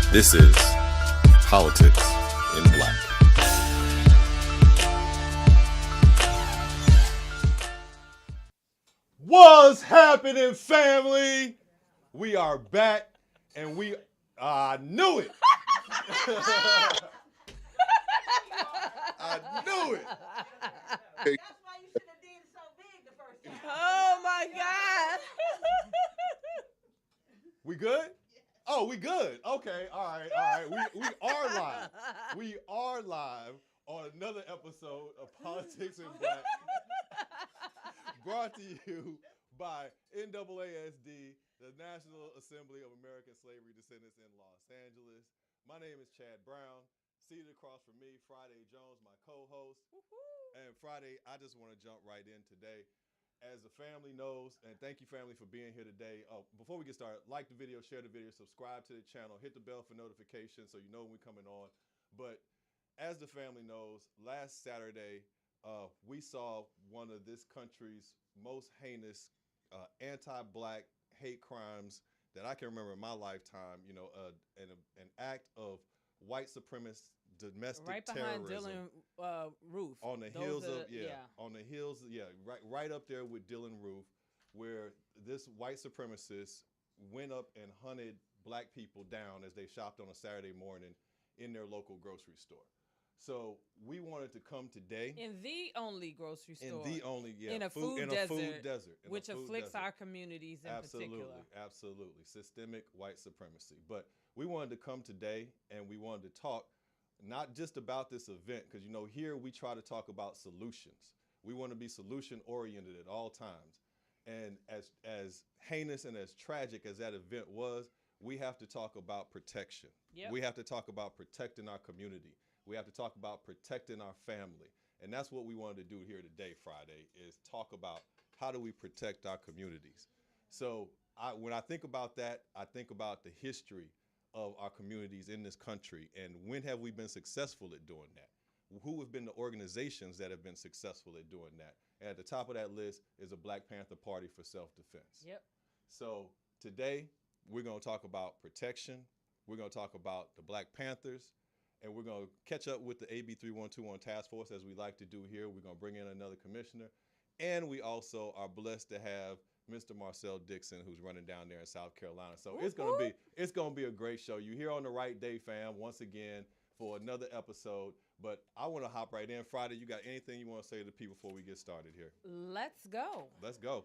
This is Politics in Black. What's happening, family? We are back, and I knew it. I knew it. That's why you should have did it so big the first time. Oh my God. We good? Oh, we good. Okay, all right. We are live. We are live on another episode of Politics in Black, brought to you by NAASD, the National Assembly of American Slavery Descendants in Los Angeles. My name is Chad Brown. Seated across from me, Friday Jones, my co-host. And Friday, I just want to jump right in today. As the family knows, and thank you, family, for being here today. Before we get started, like the video, share the video, subscribe to the channel, hit the bell for notifications so you know when we're coming on. But as the family knows, last Saturday, we saw one of this country's most heinous anti-Black hate crimes that I can remember in my lifetime. You know, an act of white supremacist domestic right behind terrorism. Dylan Roof. On the heels right up there with Dylan Roof, where this white supremacist went up and hunted Black people down as they shopped on a Saturday morning in their local grocery store. So we wanted to come today In the only grocery store. in a food desert, which afflicts our our communities in particular. Absolutely. Systemic white supremacy. But we wanted to come today and we wanted to talk not just about this event, because, you know, here we try to talk about solutions. We want to be solution oriented at all times. And as heinous and as tragic as that event was, we have to talk about protection. Yep. We have to talk about protecting our community. We have to talk about protecting our family. And that's what we wanted to do here today, Friday, is talk about how do we protect our communities. So when I think about that, I think about the history of our communities in this country, and when have we been successful at doing that? Who have been the organizations that have been successful at doing that? And at the top of that list is a Black Panther Party for self-defense. Yep. So today we're going to talk about protection. We're going to talk about the Black Panthers, and we're going to catch up with the AB 3121 task force as we like to do here. We're going to bring in another commissioner, and we also are blessed to have Mr. Marcel Dixon, who's running down there in South Carolina. So it's gonna be a great show. You're here on the right day, fam, once again for another episode. But I want to hop right in. Friday, you got anything you want to say to the people before we get started here? Let's go. Let's go.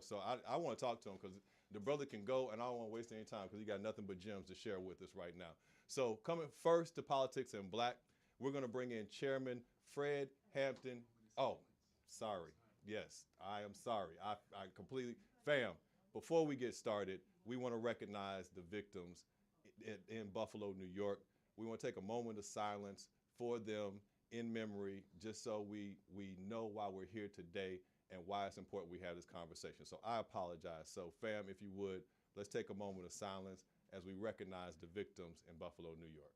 So I want to talk to him because the brother can go, and I don't want to waste any time because he got nothing but gems to share with us right now. So coming first to Politics in Black, we're gonna bring in Chairman Fred Hampton. Oh, sorry. Yes, I am sorry. I completely, fam, before we get started, we want to recognize the victims in Buffalo, New York. We want to take a moment of silence for them in memory, just so we know why we're here today and why it's important we have this conversation. So I apologize. So fam, if you would, let's take a moment of silence as we recognize the victims in Buffalo, New York.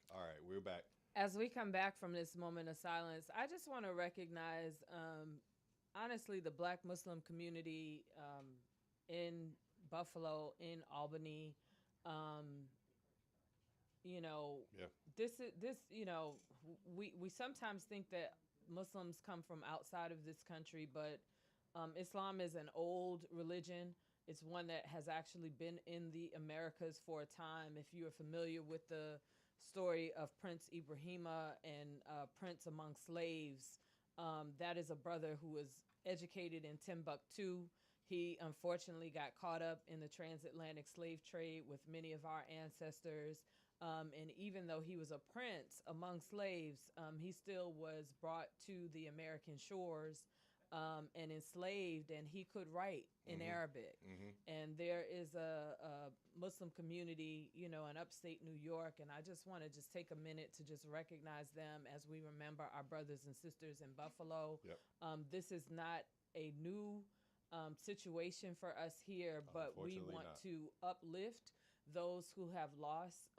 All right, we're back. As we come back from this moment of silence, I just want to recognize, honestly, the Black Muslim community in Buffalo, in Albany. You know, we sometimes think that Muslims come from outside of this country, but Islam is an old religion. It's one that has actually been in the Americas for a time. If you are familiar with the story of Prince Ibrahima and Prince Among Slaves, that is a brother who was educated in Timbuktu. He unfortunately got caught up in the transatlantic slave trade with many of our ancestors. And even though he was a prince among slaves, he still was brought to the American shores and enslaved, and he could write in Arabic. And there is a Muslim community, you know, in upstate New York, and I just want to just take a minute to just recognize them as we remember our brothers and sisters in Buffalo. This is not a new situation for us here, but we want to uplift those who have lost,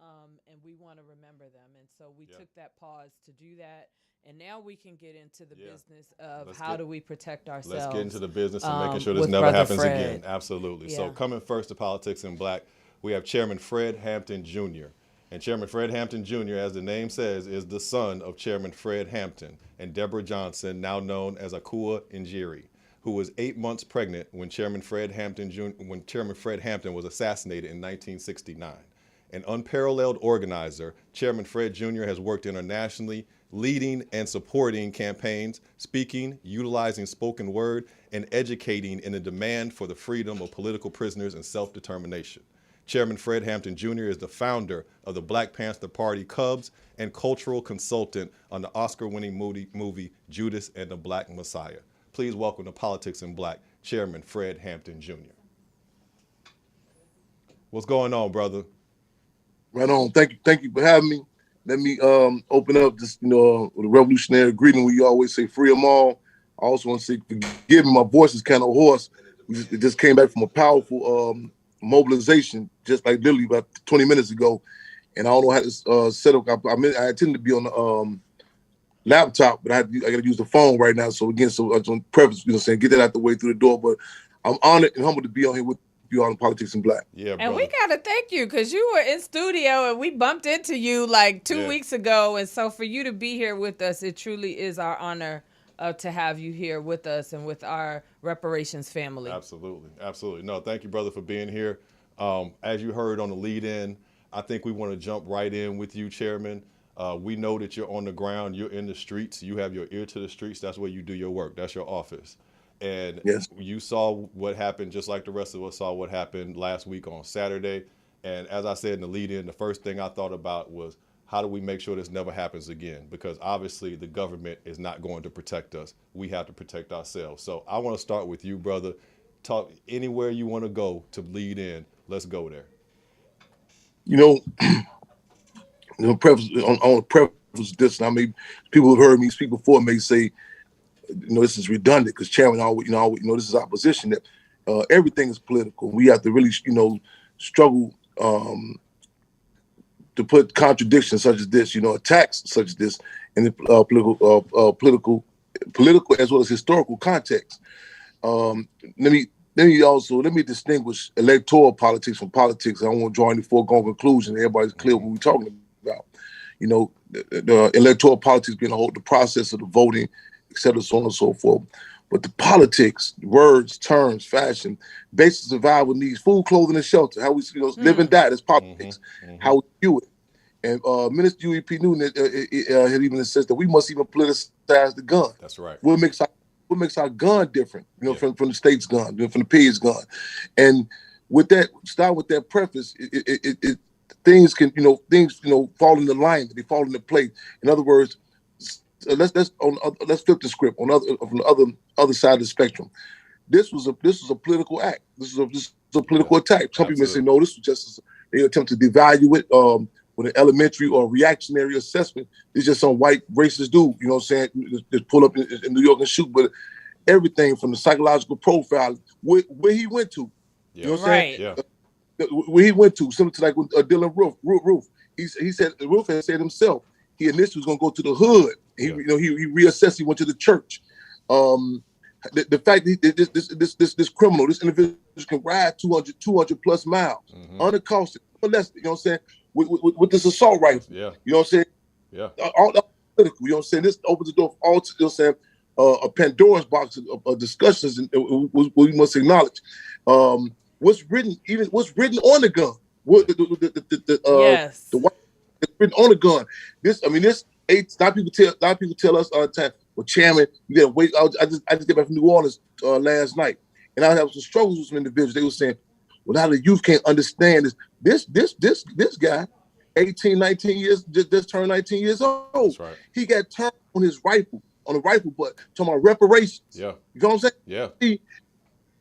and we want to remember them. And so we took that pause to do that. And now we can get into the business of how do we protect ourselves. Let's get into the business of making sure this never happens again. Absolutely. So coming first to Politics in Black, we have Chairman Fred Hampton Jr. And Chairman Fred Hampton Jr., as the name says, is the son of Chairman Fred Hampton and Deborah Johnson, now known as Akua Njeri, who was 8 months pregnant when Chairman Fred Hampton was assassinated in 1969. An unparalleled organizer, Chairman Fred Jr. has worked internationally, leading and supporting campaigns, speaking, utilizing spoken word, and educating in the demand for the freedom of political prisoners and self-determination. Chairman Fred Hampton Jr. is the founder of the Black Panther Party Cubs and cultural consultant on the Oscar-winning movie Judas and the Black Messiah. Please welcome to Politics in Black, Chairman Fred Hampton Jr. What's going on, brother? Right on. Thank you for having me. Let me open up just, with a revolutionary greeting where you always say free them all. I also want to say forgive me, my voice is kind of hoarse. It just came back from a powerful mobilization, just like literally about 20 minutes ago. And I don't know how to set up. I intend to be on the laptop, but I got to use the phone right now. So again, so I just want to preface, get that out the way through the door. But I'm honored and humbled to be on here with you on Politics in Black. Yeah, and we gotta thank you because you were in studio and we bumped into you like 2 weeks ago, and so for you to be here with us, it truly is our honor to have you here with us and with our reparations family. Absolutely. No, thank you, brother, for being here. As you heard on the lead-in, I think we want to jump right in with you, Chairman. We know that you're on the ground, you're in the streets, you have your ear to the streets. That's where you do your work. That's your office. And you saw what happened, just like the rest of us saw what happened last week on Saturday. And as I said in the lead-in, the first thing I thought about was, how do we make sure this never happens again? Because obviously the government is not going to protect us. We have to protect ourselves. So I want to start with you, brother. Talk anywhere you want to go to lead in. Let's go there. Preface this, and I mean, people who've heard me speak before may say, this is redundant because Chairman always, this is our position that everything is political. We have to really, struggle to put contradictions such as this, attacks such as this in the political as well as historical context. Let me distinguish electoral politics from politics. I don't want to draw any foregone conclusion. Everybody's clear what we're talking about. The electoral politics being the process of the voting, et cetera, so on and so forth. But the politics, words, terms, fashion, basic survival needs, food, clothing, and shelter, how we live and die, that's politics, how we view it. And Minister U.E.P. Newton had even said that we must even politicize the gun. That's right. What makes our gun different, from the state's gun, from the pig's gun. And with that, start with that preface, things can, fall into line, they fall into place. In other words, let's flip the script on the other side of the spectrum. This was a political act. This is a political attack. Some people may say, no, this was just they attempt to devalue it with an elementary or reactionary assessment. It's just some white racist dude, just pull up in New York and shoot. But everything from the psychological profile, where he went to, where he went to, similar to like with Dylan Roof. He said, Roof had said himself, he initially was going to go to the hood. He reassessed. He went to the church. The fact that this criminal, this individual can ride 200 plus miles, unaccosted, molested, with this assault rifle. Yeah. You know what I'm saying? Yeah. All political. You know what I'm saying? This opens the door for all a Pandora's box of discussions, and we must acknowledge what's written on the gun. The white written on the gun. A lot of people tell us all the time, well, Chairman, you gotta wait. I just got back from New Orleans last night, and I had some struggles with some individuals. They were saying, well, now the youth can't understand this guy, 18, 19 years, just turned 19 years old. That's right. He got turned on his rifle on the rifle butt, talking about reparations. Yeah. You know what I'm saying? Yeah. See,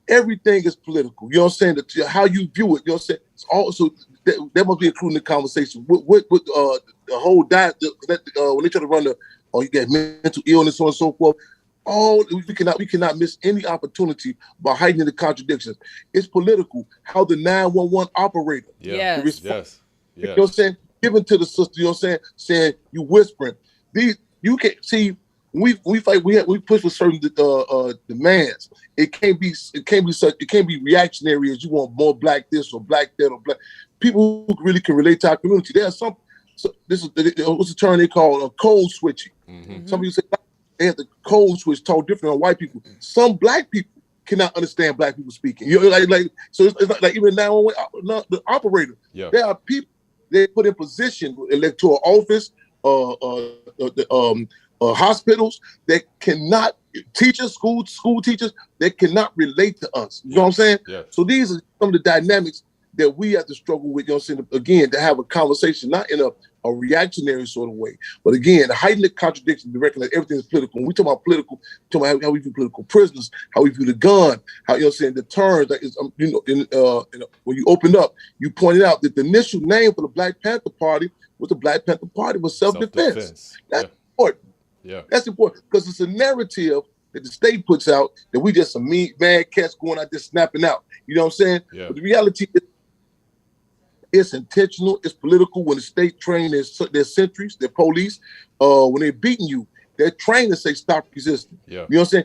everything is political. You know what I'm saying? That how you view it. You know what I'm saying? It's also that must be included in the conversation. With the whole diet when they try to run you get mental illness, so on and so forth. We cannot miss any opportunity by heightening the contradictions. It's political. How the 911 operator. Yeah. Yes. Yes. You know what I'm saying? Given to the sister. You know what I'm saying? Saying you whispering. You can't see. We fight. We push for certain demands. It can't be reactionary as you want more black this or black that or black. People who really can relate to our community. There's some. So this is what's the term they call code switching. Mm-hmm. Some people say they have the code switch, talk different on white people. Some black people cannot understand black people speaking. You know, like so it's not like even now the operator. Yeah. There are people they put in position, electoral office, hospitals that cannot teachers, school teachers that cannot relate to us. You know what I'm saying? Yeah. So these are some of the dynamics that we have to struggle with. You know what I'm saying? Again, to have a conversation, not in a reactionary sort of way, but again, heighten the contradiction to recognize everything is political. When we talk about political, we talk about how we view political prisoners, how we view the gun, how you know what I'm saying, the terms that is when you opened up, you pointed out that the initial name for the Black Panther Party was the Black Panther Party was self-defense. That's important. Yeah. That's important because it's a narrative that the state puts out that we just some mad cats going out there snapping out. You know what I'm saying? Yeah. But the reality is it's intentional, it's political. When the state train their sentries, their police, when they're beating you, they're trained to say stop resisting. Yeah. You know what I'm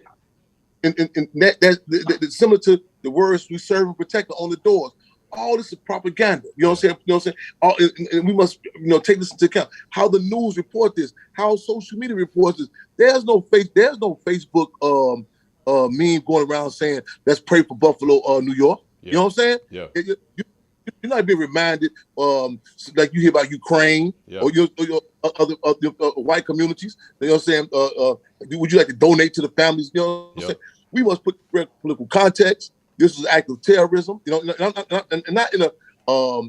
saying? And that's similar to the words we serve and protect on the doors. All this is propaganda. You know what I'm saying? You know what I'm saying? And we must, take this into account. How the news report this, how social media reports this. There's no Facebook meme going around saying let's pray for Buffalo, New York. Yeah. You know what I'm saying? Yeah. You're not being reminded, like you hear about Ukraine or your other white communities. You know what I'm saying? Would you like to donate to the families? You know what I'm saying? We must put political context. This is an act of terrorism. And not in a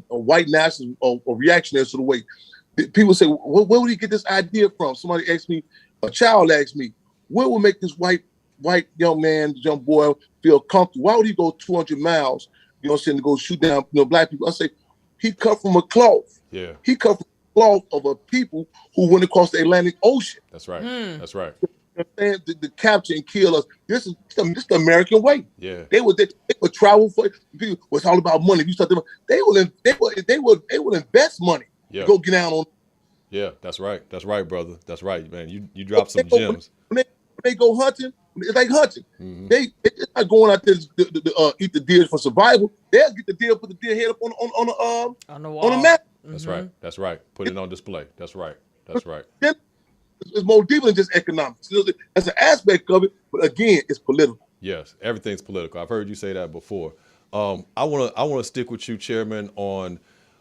white national or reactionary sort of way. People say, where would he get this idea from? Somebody asked me, a child asked me, what would make this white young man, young boy feel comfortable? Why would he go 200 miles? You know what I'm saying, to go shoot down black people? I say, he cut from a cloth. Yeah. He cut from a cloth of a people who went across the Atlantic Ocean. That's right. That's right. You know what I'm saying? To capture and kill us. This is the American way. Yeah. They would travel for people. It's all about money. If you start them, they will invest money to go get down on. Yeah, that's right. That's right, brother. That's right, man. You dropped some gems. When they go hunting, it's like hunting. Mm-hmm. They're not going out there to eat the deer for survival. They'll get the deer, put the deer head up on the wall. On the map. That's right. That's right. Put it on display. That's right. That's right. It's more deeper than just economics. That's an aspect of it, but again, it's political. Yes, everything's political. I've heard you say that before. I want to stick with you, Chairman, on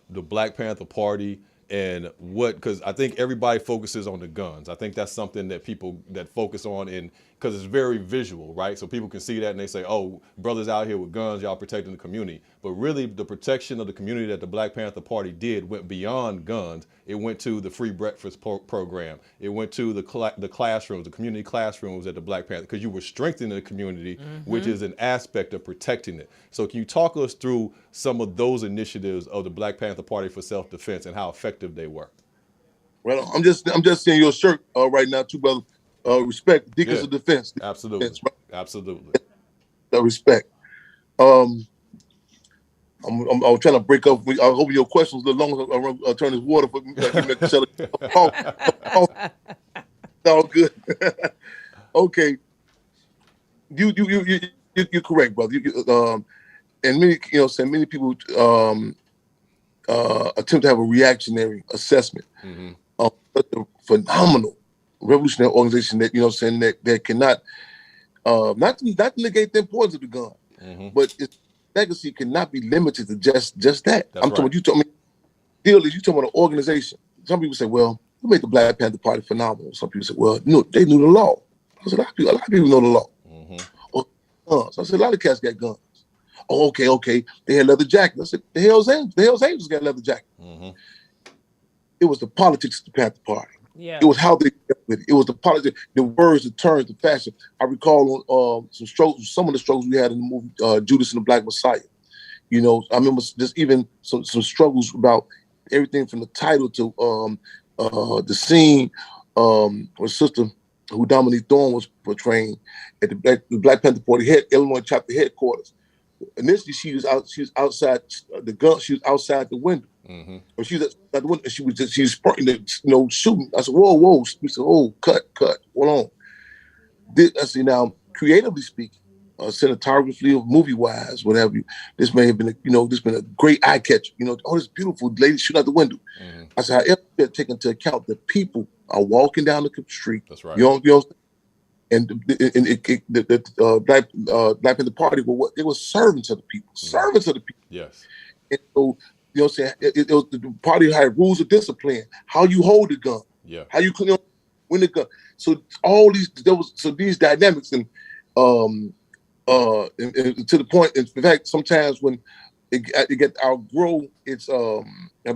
the Black Panther Party and because I think everybody focuses on the guns. I think that's something that people that focus on because it's very visual, right? So people can see that and they say, oh, brothers out here with guns, y'all protecting the community. But really the protection of the community that the Black Panther Party did went beyond guns. It went to the free breakfast program. It went to the classrooms, the community classrooms at the Black Panther, because you were strengthening the community, which is an aspect of protecting it. So can you talk us through some of those initiatives of the Black Panther Party for self-defense and how effective they were? Well, I'm just seeing your shirt right now, too, brother. Respect, Deacons of Defense. Absolutely. Defense, right? Absolutely. Respect. I'm trying to break up. I hope your questions a little longer. I'll turn this water for me. All good. Okay. You're correct, brother. And many people attempt to have a reactionary assessment of the phenomenal revolutionary organization that that cannot not to negate the importance of the gun, but its legacy cannot be limited to just that. That's talking about, you told me, you talking about an organization. Some people say, well, who made the Black Panther Party phenomenal? Some people say, well, no, they knew the law. I said, a lot of people know the law. So I said, a lot of cats got guns. Oh, okay. They had leather jackets. I said, the Hells Angels got leather jackets. It was the politics of the Panther Party. Yeah. It was how they dealt with it. It was the politics, the words, the terms, the fashion. I recall some of the struggles we had in the movie Judas and the Black Messiah. You know, I remember just even some struggles about everything from the title to the scene where Sister who Dominique Thorne was portraying at the Black Panther Party Illinois chapter headquarters. Initially, she was outside the gun. She was outside the window. Mm-hmm. But she was outside the window. And she was spraying, shooting. I said, whoa. We said, oh, cut, hold on. I said, now, creatively speaking, cinematographically or movie wise, whatever, this may have been, this been a great eye catcher. Oh, this beautiful lady shooting out the window. Mm-hmm. I said, however, take into account the people are walking down the street. That's right. You know, and the Black Panther Party they were servants of the people, servants of the people. Yes. And so, you know what I'm saying? It was the party had rules of discipline, how you hold the gun, how you win the gun. So all these, these dynamics and to the point, in fact, sometimes when it get outgrow its the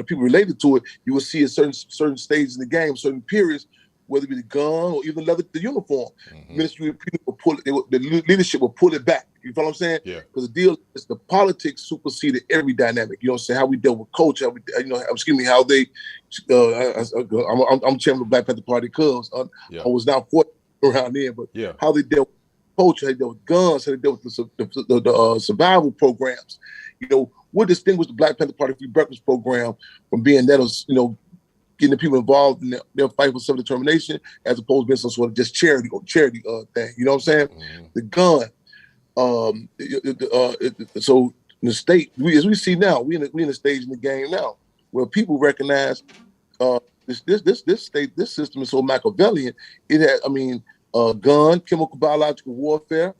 people related to it, you will see at certain stages in the game, certain periods, whether it be the gun or even the uniform, ministry of people will pull it, the leadership will pull it back. You know what I'm saying? Yeah. Because the deal is the politics superseded every dynamic. You know what I'm saying? How we dealt with culture, how they, I'm chairman of the Black Panther Party Cubs. I was not for around there, but how they dealt with culture, how they dealt with guns, how they dealt with the survival programs. What distinguished the Black Panther Party Free Breakfast program from being that of, getting the people involved in their fight for self-determination as opposed to being some sort of just charity thing. You know what I'm saying? The gun. So in the state, as we see now, we in a stage in the game now where people recognize this system is so Machiavellian. It had, gun, chemical, biological warfare.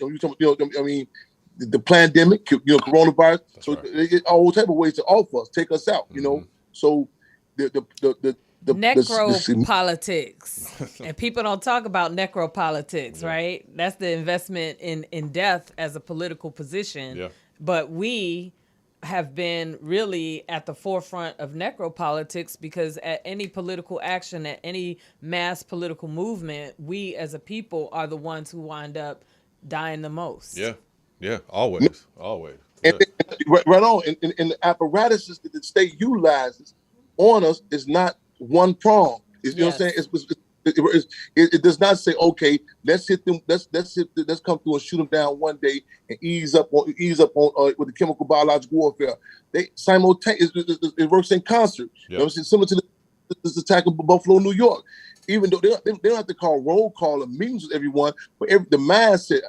The pandemic, coronavirus. That's so right. all type of ways to offer us, take us out. So the necropolitics, and people don't talk about necropolitics, right? That's the investment in death as a political position. Yeah. But we have been really at the forefront of necropolitics because at any political action, at any mass political movement, we as a people are the ones who wind up dying the most. Yeah, always. And right on. And the apparatuses that the state utilizes on us is not one prong. You know what I'm saying? It does not say, okay, let's hit them. Let's come through and shoot them down one day and ease up on with the chemical biological warfare. They simultaneously it works in concert. You know what I'm saying? Similar to this attack in Buffalo, New York. Even though they don't have to call roll call or meetings with everyone, but the mindset,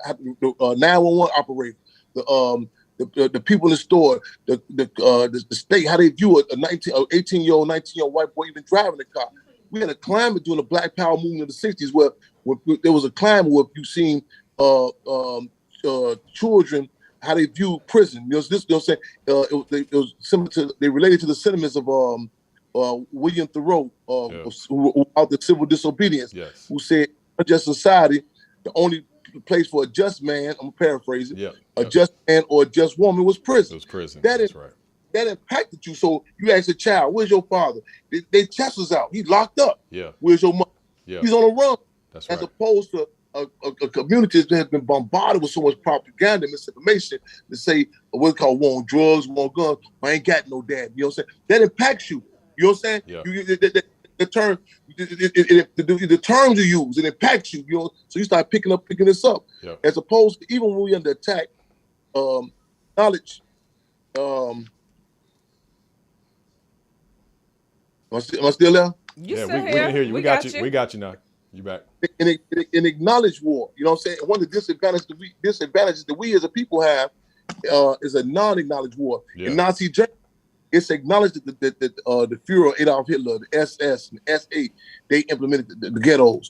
911 operator, the people in the store, the state, how they view it, 18-year-old, 19-year-old white boy even driving the car. We had a climate during the Black Power movement in the 60s where there was a climate where you've seen children, how they view prison. You know what I'm saying? It was similar to, they related to the sentiments of William Thoreau, who out the civil disobedience, who said, unjust society, the only place for a just man, I'm paraphrasing, a just man or a just woman was prison. It was prison. That's right. That impacted you. So you ask a child, where's your father? They test us out. He's locked up. Yeah. Where's your mother? Yeah. He's on the run. That's as right. opposed to a community that has been bombarded with so much propaganda and misinformation to say what's called war on drugs, war on guns. I ain't got no dad. You know what I'm saying? That impacts you. You know what I'm saying? Yeah. The terms you use, it impacts you. You know, so you start picking this up. Yeah. As opposed to even when we under attack, knowledge. Am I still there? We can hear you. We got you. We got you now. You back. And acknowledge war. You know what I'm saying? One of the disadvantages that we as a people have is a non-acknowledged war. Yeah. In Nazi Germany, it's acknowledged that the Führer, Adolf Hitler, the SS and the SA, they implemented the ghettos.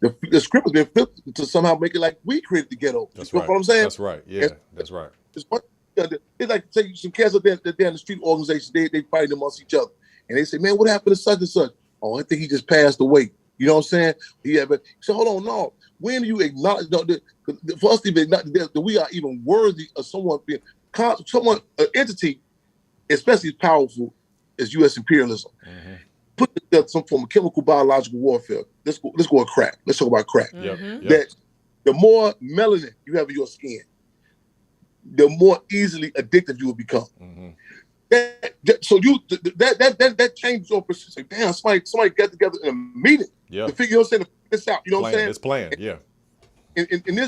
The script has been flipped to somehow make it like we created the ghetto. That's you right. know what I'm saying? That's right. Yeah, that's right. It's like say some cats up there in the street organizations, they fighting amongst each other. And they say, man, what happened to such and such? Oh, I think he just passed away. You know what I'm saying? But so hold on, no. When do you acknowledge for us to even acknowledge that we are even worthy of someone being an entity, especially as powerful as U.S. imperialism, put together some form of chemical biological warfare. Let's go with crack. Let's talk about crack. That the more melanin you have in your skin, the more easily addictive you will become. That changes your perception. Damn, somebody got together in a meeting to figure, you know what I'm saying, to figure this out. You know what I'm saying? It's planned, And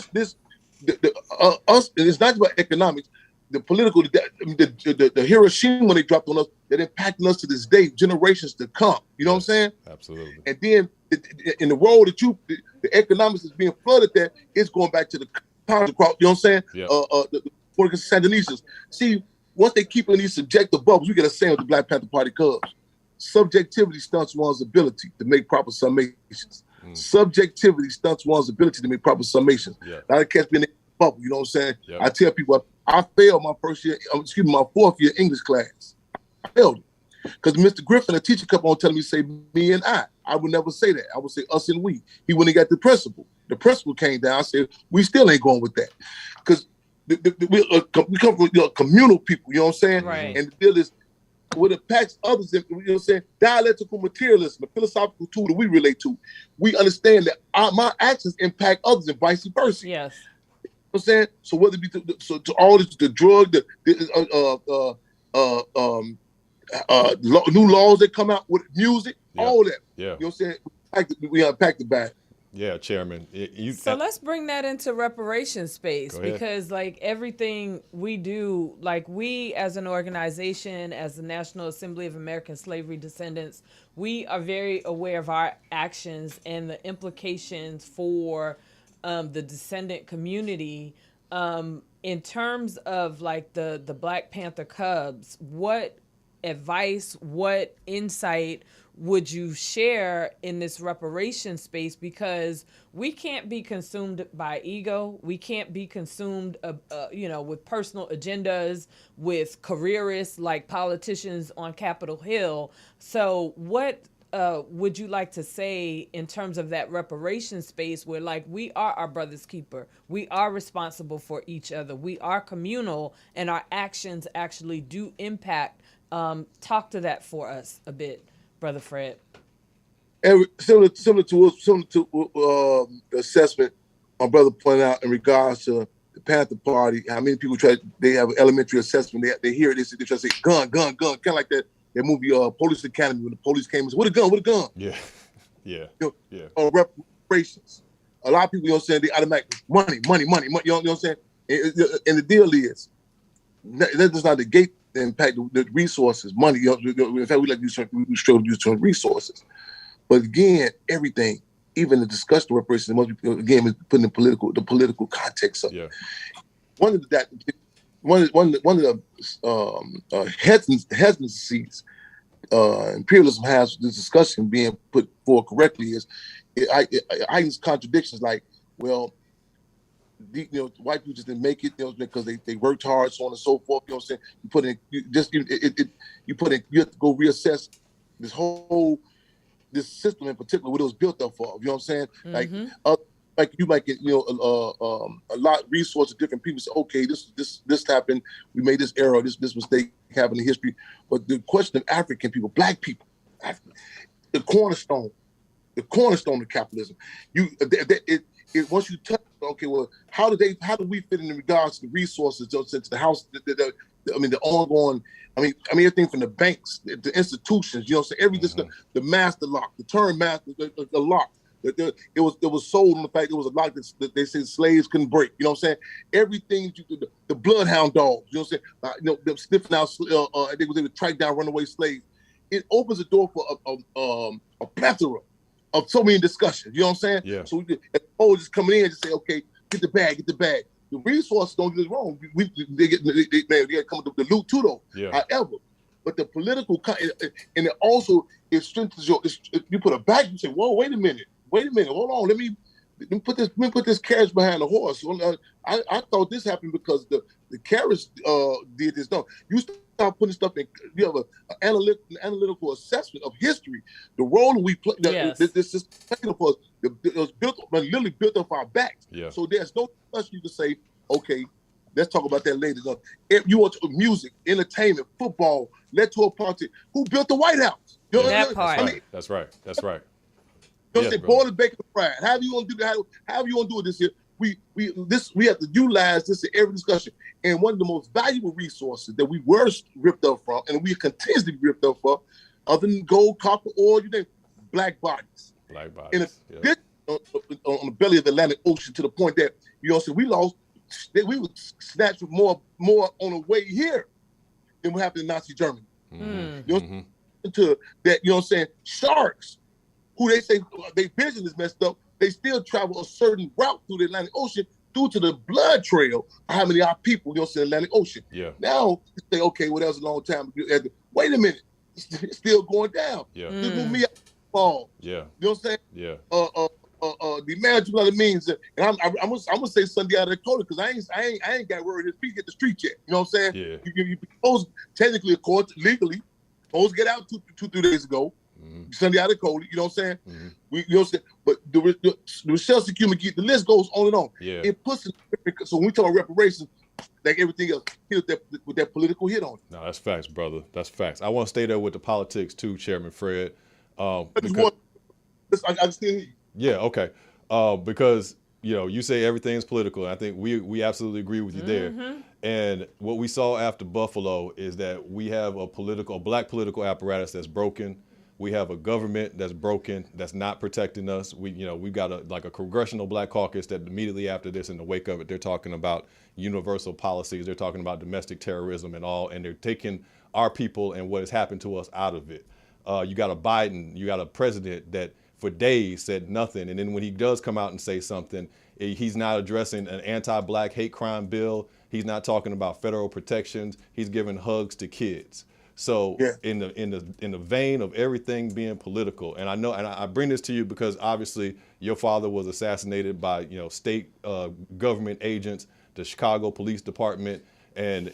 us, and it's not about economics. The political, the Hiroshima when they dropped on us, that impacting us to this day, generations to come. You know what I'm saying? Absolutely. And then in the role that the economics is being flooded there, it's going back to the college crowd. You know what I'm saying? The Sandinistas. See, once they keep in these subjective bubbles, we get a saying with the Black Panther Party Cubs. Subjectivity stunts one's ability to make proper summations. Subjectivity stunts one's ability to make proper summations. Now they catch me in the bubble. You know what I'm saying? I tell people I failed my my fourth year English class. I failed it. Because Mr. Griffin, a teacher, kept on telling me, say me and I. I would never say that. I would say us and we. He went and got the principal. The principal came down. I said, we still ain't going with that. Because we come from communal people, you know what I'm saying? Right. And the deal is, what impacts others, you know what I'm saying? Dialectical materialism, the philosophical tool that we relate to. We understand that my actions impact others and vice versa. Yes. You know what I'm saying? So whether it be to all this, the drug, new laws that come out with music, all that. You know what I'm saying? We unpacked it back. Yeah, Chairman. So let's bring that into reparations space, because like everything we do, like we as an organization, as the National Assembly of American Slavery Descendants, we are very aware of our actions and the implications for the descendant community. In terms of like the Black Panther Cubs, what advice, what insight would you share in this reparation space? Because we can't be consumed by ego. We can't be consumed, with personal agendas, with careerists like politicians on Capitol Hill. So what would you like to say in terms of that reparation space where like we are our brother's keeper? We are responsible for each other. We are communal and our actions actually do impact. Talk to that for us a bit, Brother Fred. Similar to the assessment my brother pointed out in regards to the Panther Party, how many people they have an elementary assessment, they hear it, they try to say gun, kind of like that movie Police Academy when the police came and said, what a gun? Reparations. A lot of people, you know what I'm saying, they automatically money, you know what I'm saying? And the deal is, that does not negate the impact, the resources, money. In fact, we struggle to use term resources. But again, everything, even the discussion of reparations, must be again put in the political context of it. One of the hesitancies imperialism has, this discussion being put forward correctly, is it contradictions like, well, white people just didn't make it, because they worked hard, so on and so forth. You know what I'm saying? You have to go reassess this system in particular, what it was built up for. You know what I'm saying? Like you might get a lot of resources, different people say, okay, this happened, we made this error, this mistake happened in history. But the question of African people, Black people, the cornerstone of capitalism. Once you touch, okay, well, how do we fit in regards to the resources, to the house, the ongoing, everything from the banks, the institutions, you know what I'm saying? The master lock, the term master, the lock, it was sold on the fact it was a lock that they said slaves couldn't break, you know what I'm saying? Everything, the bloodhound dogs, you know what I'm saying? Them sniffing out, they was able to track down runaway slaves. It opens the door for a plethora of so many discussions, you know what I'm saying? Yeah. So just coming in and just say, okay, get the bag. The resources don't get it wrong. They come with the loot too, though. Yeah. However, but the political, and it also, it strengthens you put a bag, you say, whoa, wait a minute, hold on, let me put this carriage behind the horse. I thought this happened because the carriage did this. No, you start putting stuff in. You have an analytical assessment of history. The role we play. This is playing for us. It was literally built up our backs. Yeah. So there's no question you can say, okay, let's talk about that later. If you want music, entertainment, football, electoral politics, who built the White House? You know, That part. I mean, That's right. That's right. you know, Yes, say brother. boil and bacon fried. However you want to do that, however you want to do it this year. We have to utilize this in every discussion. And one of the most valuable resources that we were ripped up from, and we continue to be ripped up from, other than gold, copper, oil, you name, black bodies. Black And bodies. Yeah. on the belly of the Atlantic Ocean, to the point that, you know, so we would snatch more on the way here than what happened in Nazi Germany. Mm-hmm. You know, to that, you know what I'm saying? Sharks, who they say their vision is messed up, they still travel a certain route through the Atlantic Ocean due to the blood trail of how many of our people, you know, in the Atlantic Ocean. Yeah. Now, you say, okay, well, that was a long time. Wait a minute. It's still going down. Yeah. This will me fall. Yeah. You know what I'm saying? Yeah. The management means, and I'm gonna say Sunday out of Dakota, because I ain't got word his feet hit the street yet. You know what I'm saying? Yeah. You supposed, technically, of course, legally, supposed to get out 2-3 days ago. Mm-hmm. Sunday out of Dakota, you know what I'm saying? Mm-hmm. You know what I'm saying? But the Michelle Security, the list goes on and on. Yeah. It puts it, so when we talk reparations, like everything else, hit with that political hit on it. No, that's facts, brother. That's facts. I want to stay there with the politics too, Chairman Fred. I just didn't hear you. Yeah, okay. Because, you know, you say everything's political, and I think we absolutely agree with you there. And what we saw after Buffalo is that we have a black political apparatus that's broken. We have a government that's broken, that's not protecting us. We've got a congressional black caucus that immediately after this, in the wake of it, they're talking about universal policies. They're talking about domestic terrorism and all, and they're taking our people and what has happened to us out of it. You got a Biden, you got a president that for days said nothing. And then when he does come out and say something, he's not addressing an anti-black hate crime bill. He's not talking about federal protections. He's giving hugs to kids. So yeah. in the vein of everything being political, and I know, and I bring this to you because obviously your father was assassinated by, you know, state government agents, the Chicago Police Department. And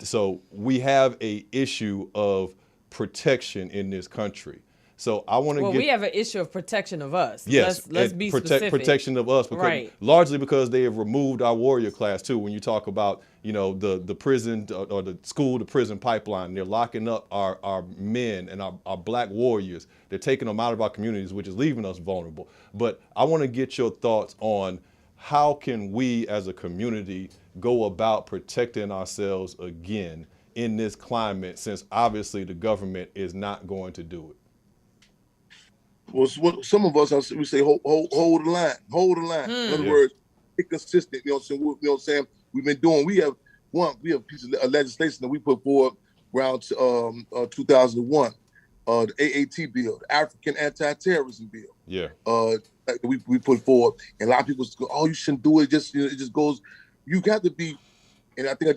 so we have a issue of protection in this country. So I want to we have an issue of protection of us. Yes, let's be specific. Protection of us, because right. Largely because they have removed our warrior class too. When you talk about, you know, the prison or the school to prison pipeline, they're locking up our men and our black warriors. They're taking them out of our communities, which is leaving us vulnerable. But I want to get your thoughts on how can we as a community go about protecting ourselves again in this climate, since obviously the government is not going to do it. Well, some of us, we say, hold the line, hold the line. In other words, be consistent. You know what I'm saying? We've been doing. We have a piece of legislation that we put forward around 2001, the AAT bill, the African Anti-Terrorism Bill. Yeah. We put forward, and a lot of people go, "Oh, you shouldn't do it." Just it just goes. You got to be. And I think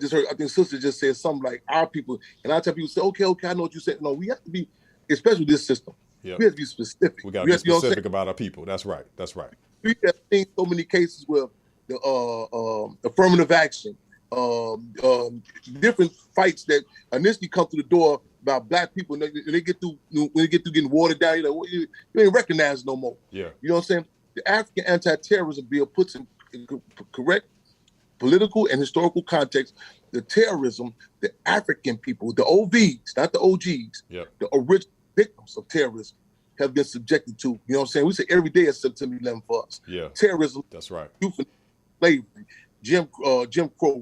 Sister just said something like our people, and I tell people, say, okay, I know what you said. No, we have to be, especially this system. Yep. We have to be specific. We got to be specific about our people. That's right. That's right. We have seen so many cases where the affirmative action, different fights that initially come through the door about black people, and they get through getting watered down. You're like, well, you ain't recognized no more. Yeah. You know what I'm saying? The African Anti-Terrorism Bill puts in correct political and historical context the terrorism the African people, the OVs, not the OGs, yep. the original victims of terrorism have been subjected to. You know what I'm saying? We say every day is September 11 for us. Yeah. Terrorism. That's right. Youth slavery, Jim Crow,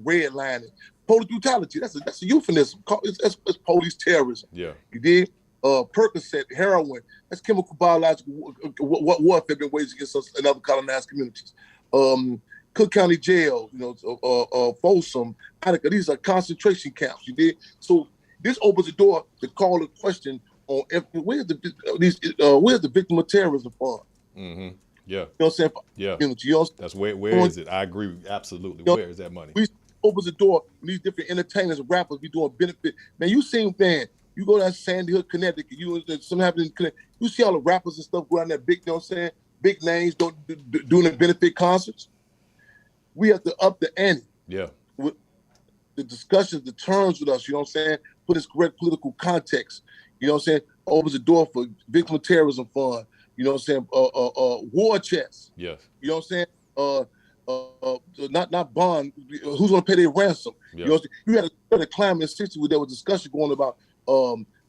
redlining, police brutality. That's a euphemism. It's police terrorism. Yeah. You did? Percocet, heroin. That's chemical, biological warfare been waged against us and other colonized communities. Cook County Jail, you know, Folsom, Attica. These are concentration camps. You did? So this opens the door to call a question on where's the victim of terrorism fund? Mm-hmm. Yeah. You know what I'm saying? Yeah. You know, that's where is it? I agree, absolutely. Where is that money? We opens the door when these different entertainers and rappers be doing benefit. Man, you seen, man, you go down Sandy Hook, Connecticut, something happening in Connecticut. You see all the rappers and stuff go down there, big, you know what I'm saying? Big names doing the benefit concerts. We have to up the ante. Yeah. With the discussions, the terms with us, you know what I'm saying? Put this correct political context. You know what I'm saying? Opens the door for victim of terrorism fund. You know what I'm saying? War chest. Yes. You know what I'm saying? Not bond. Who's gonna pay their ransom? Yeah. You know what I'm saying? You had a climate in '60 where there was discussion going about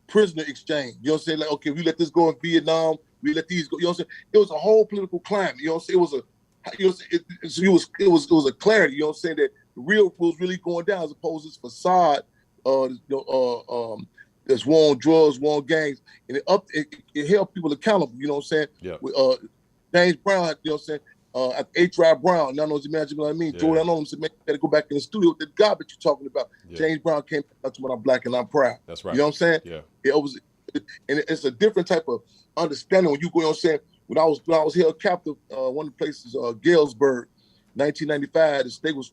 prisoner exchange. You know what I'm saying? Like, okay, we let this go in Vietnam, we let these go. You know what I'm saying? It was a whole political climate. You know what I'm saying? It was a, you know, it was a clarity. You know what I'm saying? That the real was really going down as opposed to this facade. There's war on drugs, war on gangs, and it held people accountable. You know what I'm saying? Yeah. With, James Brown, you know what I'm saying? H.R. Brown, y'all know what I mean? Yeah. Jordan, I know him said, man, you gotta go back in the studio with the garbage you're talking about. Yeah. James Brown came back to when I'm black and I'm proud. That's right. You know what I'm saying? Yeah. And it's a different type of understanding when you go, you know what I'm saying? When I was held captive, one of the places, Galesburg, 1995, the state was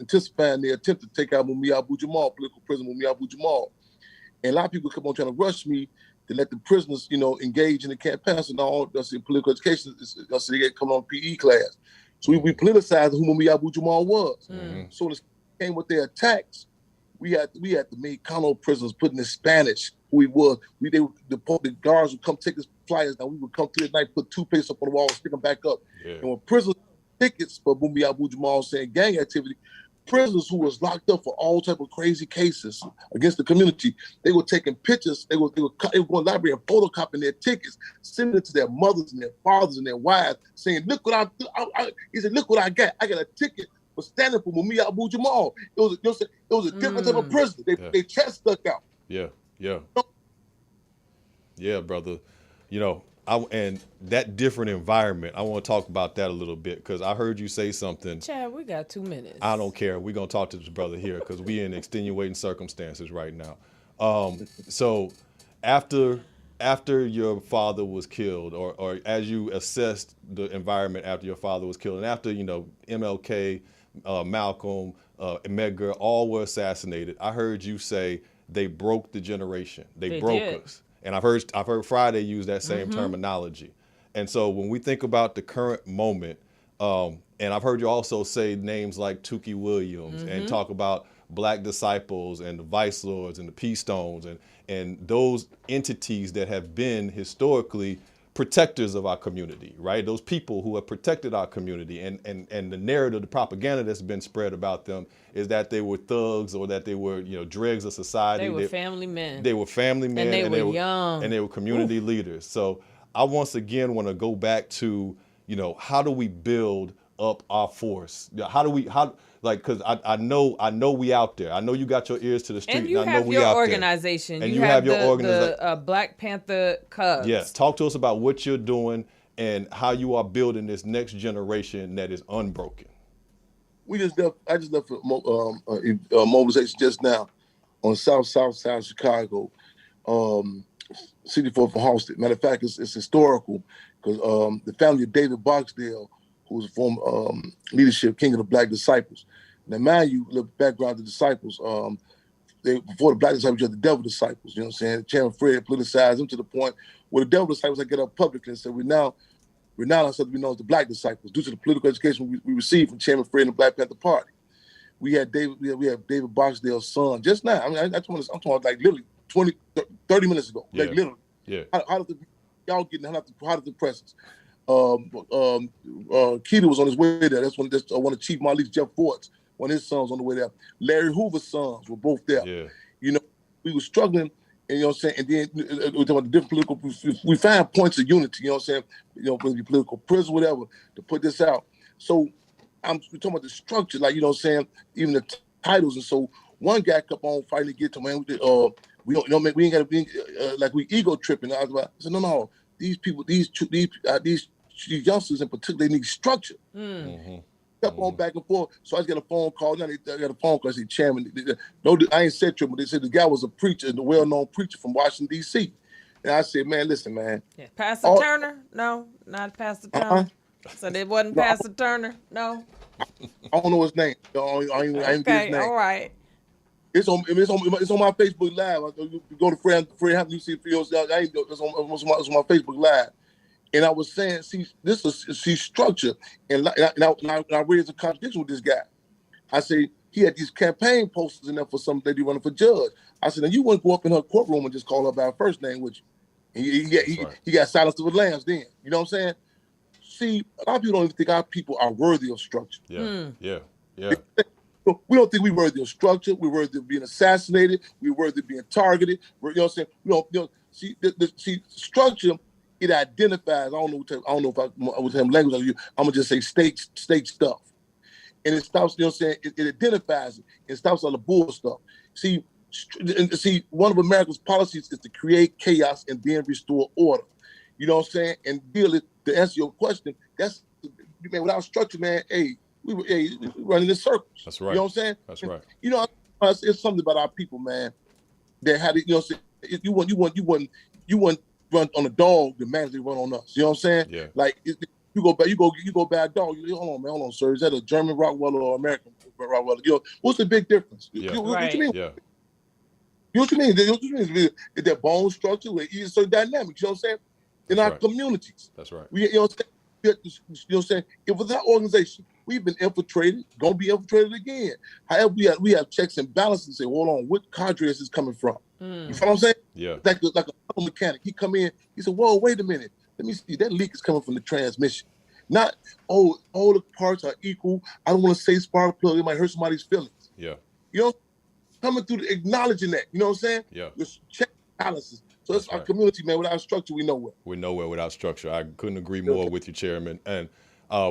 anticipating the attempt to take out Mumia Abu-Jamal, political prisoner Mumia Abu-Jamal. And a lot of people come on trying to rush me to let the prisoners, you know, engage in the campaigns and all. That's in political education. That's they get come on PE class. So we politicized who Mumia Abu-Jamal was. Mm-hmm. So when it came with their attacks, we had to make Congo prisoners put in Spanish who he was. The guards would come take his flyers. Now we would come through at night, put toothpaste up on the wall, stick them back up. Yeah. And when prisoners tickets for Mumia Abu-Jamal saying gang activity, prisoners who was locked up for all type of crazy cases against the community, they were taking pictures. They were going to the library and photocopying their tickets, sending it to their mothers and their fathers and their wives, saying, "Look what he said, look what I got. I got a ticket for standing for Mumia Abu-Jamal." It was a different type of prisoner. They chest stuck out. Yeah, brother. You know, and that different environment, I want to talk about that a little bit because I heard you say something. Chad, we got 2 minutes. I don't care. We're going to talk to this brother here because we in extenuating circumstances right now. So after your father was killed or as you assessed the environment after your father was killed and after, you know, MLK, Malcolm, Medgar, all were assassinated, I heard you say they broke the generation. They broke us. And I've heard Friday use that same terminology. And so when we think about the current moment, and I've heard you also say names like Tukey Williams and talk about Black Disciples and the Vice Lords and the Peace Stones and those entities that have been historically protectors of our community, right? Those people who have protected our community and the narrative, the propaganda that's been spread about them is that they were thugs or that they were, you know, dregs of society. They were family men. They were family men. And they were young. And they were community leaders. So I once again want to go back to, you know, how do we build up our force? Because I know we out there. I know you got your ears to the street. And you I know have we your out organization. There. And you have your organization. The Black Panther Cubs. Yes. Talk to us about what you're doing and how you are building this next generation that is unbroken. I just left a mobilization just now on south side of Chicago, city for Halsted. Matter of fact, it's historical because the family of David Boxdale, who was a former leadership king of the Black Disciples. Now, mind you, the background of the disciples, before the Black Disciples, you had the Devil Disciples. You know what I'm saying? Chairman Fred politicized them to the point where the Devil Disciples had get up publicly and said, we're now something we know as the Black Disciples due to the political education we received from Chairman Fred and the Black Panther Party. We have David Boxdale's son just now. I mean, I'm talking about like literally 30 minutes ago. Yeah. Like literally. Yeah. How did the presses? Keita was on his way there. That's one of Chief Mali's Jeff Fort's, one of his sons on the way there. Larry Hoover's sons were both there. Yeah. You know, we were struggling, and you know what I'm saying, and then we're talking about the different political, we found points of unity, you know what I'm saying, you know, whether it be political prison, whatever, to put this out. So we're talking about the structure, like, you know what I'm saying, even the titles. And so one guy kept on fighting to get to, man, we don't, you know, we ain't got to be like we ego tripping. I said, no, these people, these youngsters in particular, they need structure. Kept on back and forth. So I just got a phone call. I got a phone call. I said, Chairman, no, I ain't said to him, but they said the guy was a preacher, the well-known preacher from Washington, D.C. And I said, man, listen, man. Yeah. Pastor Turner? No, not Pastor Turner. So it wasn't Pastor Turner? No? I don't know his name. I ain't get his name. All right. It's on my Facebook Live. You go to Fred Hampton, you see it for yourself. It's on my Facebook Live. And I was saying, see structure. And I raised a contradiction with this guy. I say, he had these campaign posters in there for some lady running for judge. I said, now you wouldn't go up in her courtroom and just call her by her first name, would you? He got silenced with lambs then. You know what I'm saying? See, a lot of people don't even think our people are worthy of structure. Yeah. we don't think we worthy of structure. We're worthy of being assassinated. We're worthy of being targeted. You know what I'm saying? See, structure, it identifies. I don't know if I was having language on you. I'm gonna just say state stuff, and it stops. You know what I'm saying? It identifies it. It stops all the bull stuff. See, one of America's policies is to create chaos and then restore order. You know what I'm saying? And really, to answer your question, that's, man, without structure, man, we running in circles. That's right. You know what I'm saying? That's right. You know, it's something about our people, man, that had it. You know what I'm saying? You wouldn't run on a dog, the man they run on us. You know what I'm saying? Yeah. Like you go buy a dog. Hold on, sir. Is that a German Rottweiler or American Rottweiler? You know, what's the big difference? Yeah. What you mean? Yeah. You know what you mean? Is that bone structure? It's so dynamic. You know what I'm saying? In our communities. That's right. You know what I'm saying? You know what I'm saying? If with our organization, we've been infiltrated, gonna be infiltrated again. However, we have checks and balances and say, hold on, what cadre is this coming from? You feel what I'm saying? Yeah. Like a mechanic. He come in, he said, whoa, wait a minute. Let me see. That leak is coming from the transmission. Not, all the parts are equal. I don't want to say spark plug. It might hurt somebody's feelings. Yeah. You know, coming through acknowledging that. You know what I'm saying? Yeah. Just check balances. So that's our community, man. Without structure, we're nowhere. We're nowhere without structure. I couldn't agree more with you, Chairman. And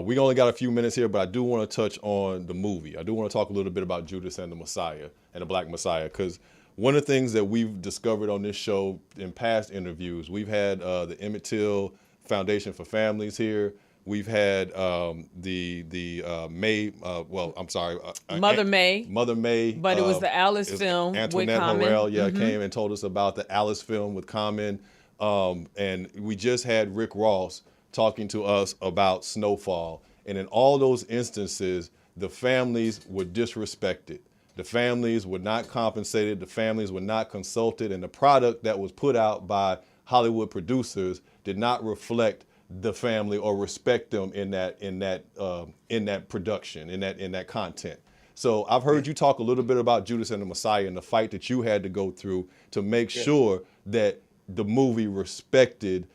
we only got a few minutes here, but I do want to touch on the movie. I do want to talk a little bit about Judas and the Messiah and the Black Messiah, because one of the things that we've discovered on this show in past interviews, we've had the Emmett Till Foundation for Families here. We've had Mother May. But it was the Alice film Antoinette with Common. Harrell, came and told us about the Alice film with Common. And we just had Rick Ross talking to us about Snowfall. And in all those instances, the families were disrespected. The families were not compensated. The families were not consulted. And the product that was put out by Hollywood producers did not reflect the family or respect them in that production, in that content. So I've heard you talk a little bit about Judas and the Messiah and the fight that you had to go through to make sure that the movie respected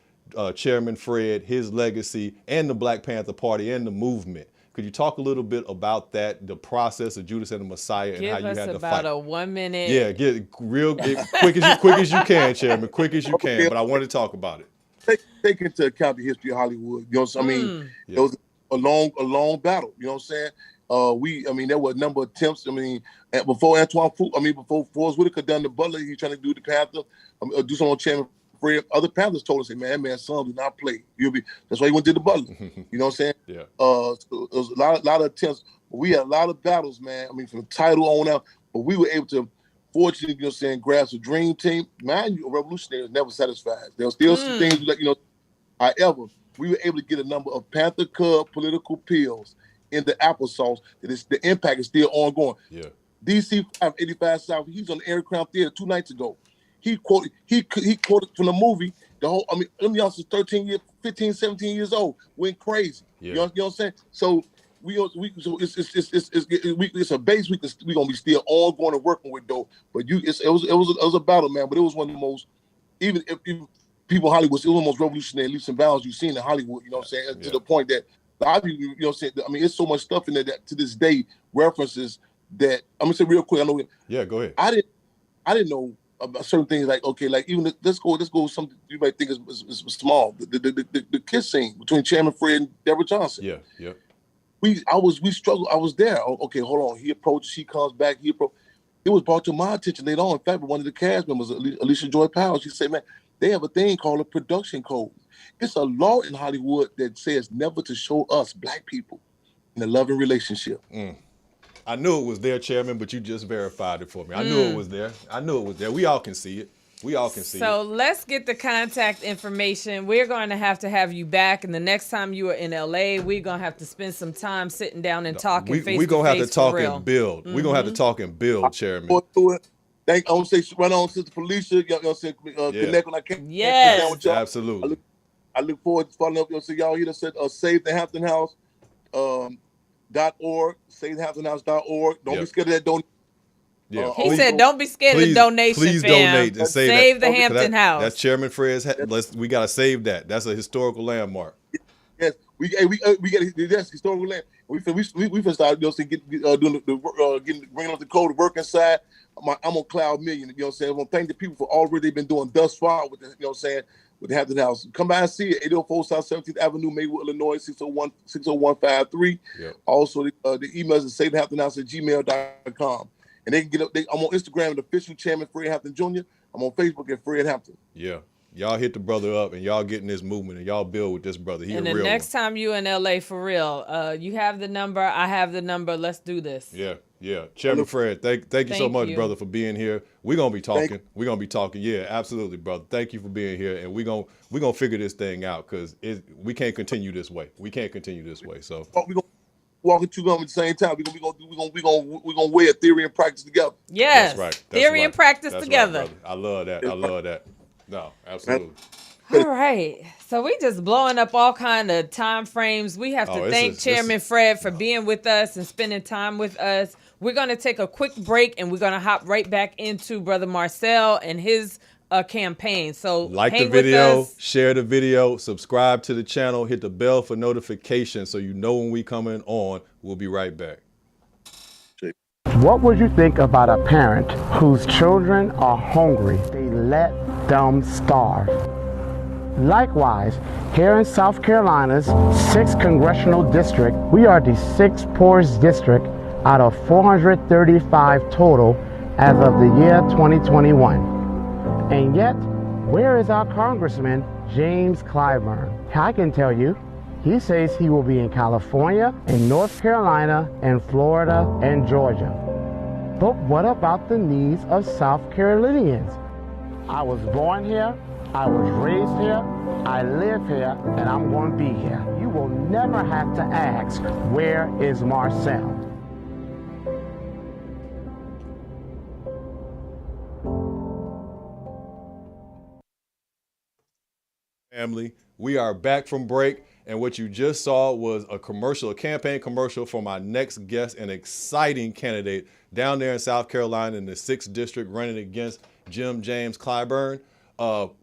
Chairman Fred, his legacy, and the Black Panther Party and the movement. Could you talk a little bit about that, the process of Judas and the Messiah, and how you had to fight? Give us about a 1 minute. Yeah, get it quick as you can, Chairman, quick as you can. But I want to talk about it. Take into account the history of Hollywood. You know what I mean? It was a long battle. You know what I'm saying? There were a number of attempts. Before before Forrest Whitaker done the Butler, he trying to do the Panther, do something on Chairman Fred. Other Panthers told us, hey, man, that man's son did not play. That's why he went to the Butler. You know what I'm saying? Yeah. So it was a lot of attempts. But we had a lot of battles, man. from the title on out. But we were able to, fortunately, you know what I'm saying, grasp a dream team. Man, a revolutionary was never satisfied. There were still some things like, however, we were able to get a number of Panther Cub political pills in the applesauce. The impact is still ongoing. Yeah. DC 585 South, he was on the Air Crown Theater 2 nights ago. He quoted from the movie, them youngsters 15, 17 years old, went crazy. Yeah. You know what I'm saying? So it's a base we gonna be still all going and working with though. But it was a battle, man. But it was one of the most, even if people in Hollywood, it was the most revolutionary leaps and bounds you've seen in Hollywood. You know what I'm saying? To the point that a lot of people, you know what I'm saying? It's so much stuff in there that to this day references that. I'm gonna say real quick. I know. Yeah, go ahead. I didn't know about certain things like even let's go with something you might think is small. The kiss scene between Chairman Fred and Deborah Johnson. Yeah, yeah. We struggled. I was there. Okay, hold on. He approaches. She comes back. It was brought to my attention later on. In fact, one of the cast members, Alicia Joy Powell, she said, "Man, they have a thing called a production code. It's a law in Hollywood that says never to show us Black people in a loving relationship." I knew it was there, Chairman, but you just verified it for me. I knew it was there. We all can see it. So let's get the contact information. We're going to have you back, and the next time you are in LA, we're going to have to spend some time sitting down and talking face to face. We're going to have to talk and build. We're going to have to talk and build, Chairman. I want to say run on Sister Felicia, you know what I'm saying, connect when I can. Yes. Absolutely. I look forward to following up. So y'all here said Save the Hampton House .org, SaveTheHamptonHouse.org. Don't be scared of that donation. Yeah. He said, "Don't be scared of the donation." Please fam. donate and save the Hampton House. That's Chairman Fred's. We gotta save that. That's a historical landmark. Yes, we get that's historical land. We first started, doing bringing up the code to work inside. I'm on cloud million. You know what I'm saying? I want to thank the people for all they've been doing thus far with the, you know what I'm saying, with the Hampton House. Come by and see it. 804 South 17th Avenue, Maywood, Illinois, 60153. Yep. Also, the email is savehamptonhouse@gmail.com. And they can get up. I'm on Instagram, the official chairman, Fred Hampton Jr. I'm on Facebook at Fred Hampton. Yeah. Y'all hit the brother up and y'all getting this movement and y'all build with this brother. He and a the real next one. time you in LA for real, you have the number, I have the number. Let's do this. Yeah. Chairman Fred, thank you so much, brother, for being here. We're gonna be talking. Yeah, absolutely, brother. Thank you for being here, and we're gonna figure this thing out because we can't continue this way. So we're gonna walk and chew gum at the same time. We're gonna weigh theory and practice together. Yes, that's right. Theory and practice together. Right, I love that. No, absolutely. All right. So we just blowing up all kind of time frames. We have to thank Chairman Fred for being with us and spending time with us. We're going to take a quick break and we're going to hop right back into Brother Marcel and his campaign. So like the video, share the video, subscribe to the channel, hit the bell for notifications so you know when we coming on. We'll be right back. What would you think about a parent whose children are hungry? They let them starve. Likewise, here in South Carolina's 6th Congressional District, we are the 6th poorest district out of 435 total as of the year 2021. And yet, where is our Congressman, James Clyburn? I can tell you, he says he will be in California, in North Carolina, and Florida, and Georgia. But what about the needs of South Carolinians? I was born here, I was raised here, I live here, and I'm going to be here. You will never have to ask, where is Marcel? Family, we are back from break, and what you just saw was a campaign commercial for my next guest, an exciting candidate down there in South Carolina in the 6th District running against James Clyburn.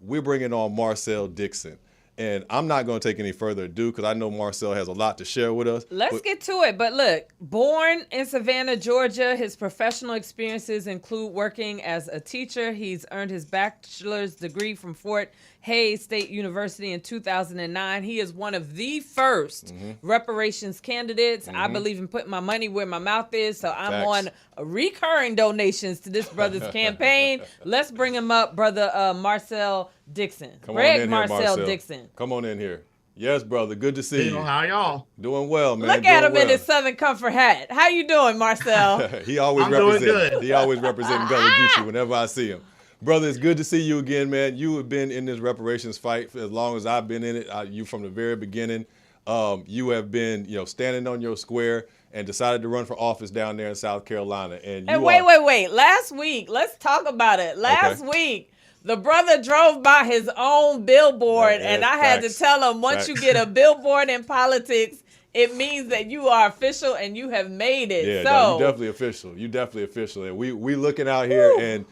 We're bringing on Marcel Dixon. And I'm not going to take any further ado because I know Marcel has a lot to share with us. Let's get to it. But look, born in Savannah, Georgia, his professional experiences include working as a teacher. He's earned his bachelor's degree from Fort Hays State University in 2009. He is one of the first reparations candidates. I believe in putting my money where my mouth is, so I'm on recurring donations to this brother's campaign. Let's bring him up, brother Marcel Dixon. Come on in here, Marcel Dixon. Come on in here. Yes, brother. Good to see you. How y'all? Doing well, man. Look at him in his Southern Comfort hat. How you doing, Marcel? He always representing Gullah Geechee whenever I see him. Brother, it's good to see you again, man. You have been in this reparations fight for as long as I've been in it. You from the very beginning. You have been, standing on your square and decided to run for office down there in South Carolina. And wait. Last week, let's talk about it. Last week, the brother drove by his own billboard, and I had to tell him, once you get a billboard in politics, it means that you are official and you have made it. Yeah, so you're definitely official. And we looking out here, and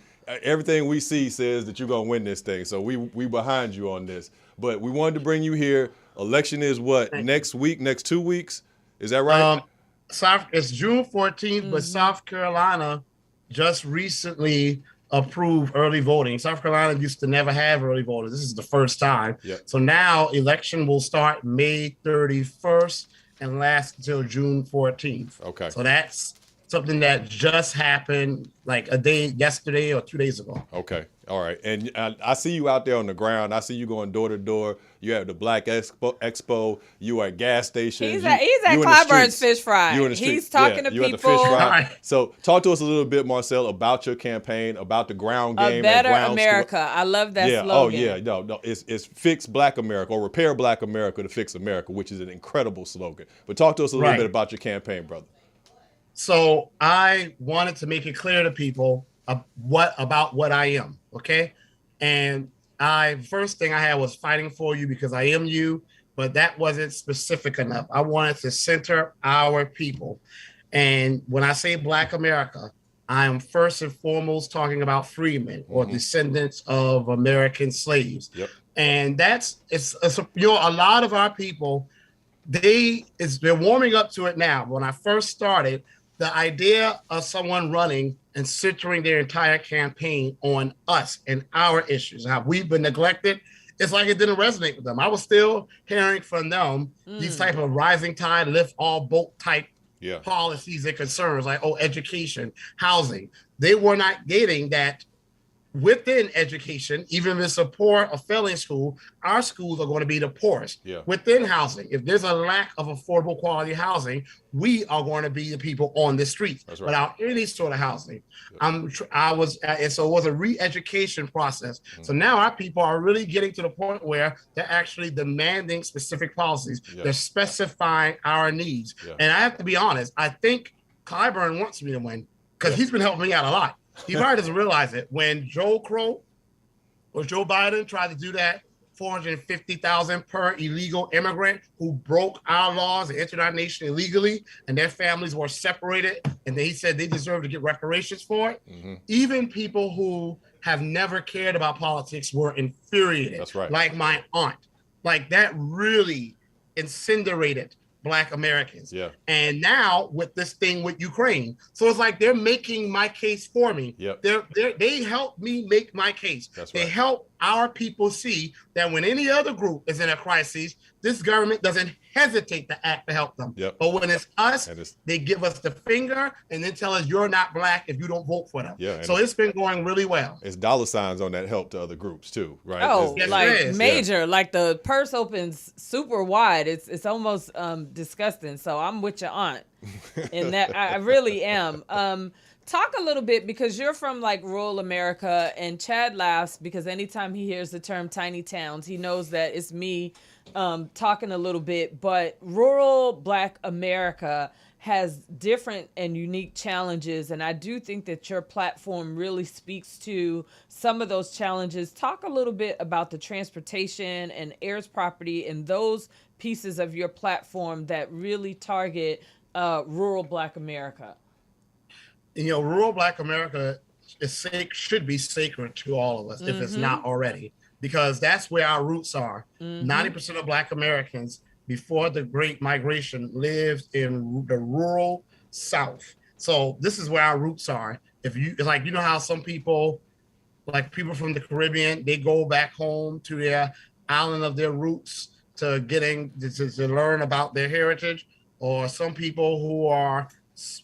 everything we see says that you're going to win this thing. So we behind you on this. But we wanted to bring you here. Election is what, next week, next 2 weeks? Is that right? It's June 14th, but South Carolina just recently approved early voting. South Carolina used to never have early voters. This is the first time. Yep. So now election will start May 31st and last until June 14th. Okay. So that's something that just happened like a day yesterday or 2 days ago. Okay. All right. And I see you out there on the ground. I see you going door to door. You have the Black Expo. You are at gas stations. He's at Clyburn's Fish Fry. He's talking to people. At the Fish Fry. So talk to us a little bit, Marcel, about your campaign, about the ground game. A better America. I love that slogan. Oh, yeah. No. It's Fix Black America, or Repair Black America to Fix America, which is an incredible slogan. But talk to us a little bit about your campaign, brother. So I wanted to make it clear to people what I am, okay? And first thing I had was fighting for you because I am you, but that wasn't specific enough. I wanted to center our people. And when I say Black America, I am first and foremost talking about freemen or descendants of American slaves. Yep. And a lot of our people they're warming up to it now. When I first started, the idea of someone running and centering their entire campaign on us and our issues, how we've been neglected, it's like it didn't resonate with them. I was still hearing from them these type of rising tide, lift all boat type policies and concerns, like, education, housing. They were not getting that within education, even if it's a poor or failing school, our schools are going to be the poorest. Within housing, if there's a lack of affordable quality housing, we are going to be the people on the streets without any sort of housing. And so it was a re-education process. So now our people are really getting to the point where they're actually demanding specific policies. They're specifying our needs. And I have to be honest, I think Clyburn wants me to win because he's been helping me out a lot. He probably doesn't realize it. When Joe Biden tried to do that, 450,000 per illegal immigrant who broke our laws and entered our nation illegally, and their families were separated, and he said they deserve to get reparations for it. Even people who have never cared about politics were infuriated. That's right. Like my aunt. Like that really incinerated Black Americans. And now with this thing with Ukraine, so it's like they're making my case for me. They help me make my case. They help our people see that when any other group is in a crisis, this government doesn't hesitate to act to help them. But when it's us, they give us the finger and then tell us you're not Black if you don't vote for them. So it's been going really well. It's dollar signs on that help to other groups too, right? Oh, major. Like the purse opens super wide. It's almost disgusting. So I'm with your aunt in that. I really am. Talk a little bit, because you're from like rural America, and Chad laughs because anytime he hears the term tiny towns, he knows that it's me talking a little bit. But rural Black America has different and unique challenges, and I do think that your platform really speaks to some of those challenges. Talk a little bit about the transportation and heirs property and those pieces of your platform that really target rural Black America. Rural Black America should be sacred to all of us, if it's not already, because that's where our roots are. 90% of Black Americans before the Great Migration lived in the rural South. So this is where our roots are. If you like, how some people, like people from the Caribbean, they go back home to their island of their roots to learn about their heritage, or some people who are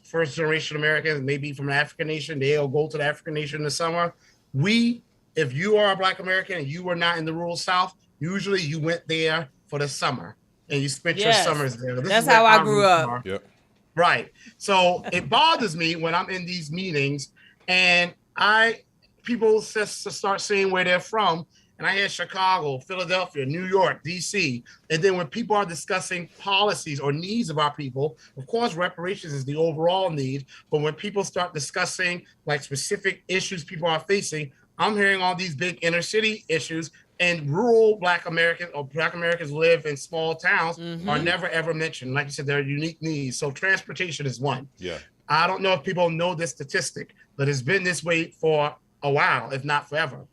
first generation Americans, maybe from an African nation, they'll go to the African nation in the summer. If you are a Black American and you were not in the rural South, usually you went there for the summer and you spent your summers there. That's how I grew up. Right. So it bothers me when I'm in these meetings and people just start saying where they're from. And I hear Chicago, Philadelphia, New York, DC. And then when people are discussing policies or needs of our people, of course, reparations is the overall need. But when people start discussing like specific issues people are facing, I'm hearing all these big inner city issues, and rural Black Americans or Black Americans live in small towns are never, ever mentioned. Like you said, there are unique needs. So transportation is one. I don't know if people know this statistic, but it's been this way for a while, if not forever.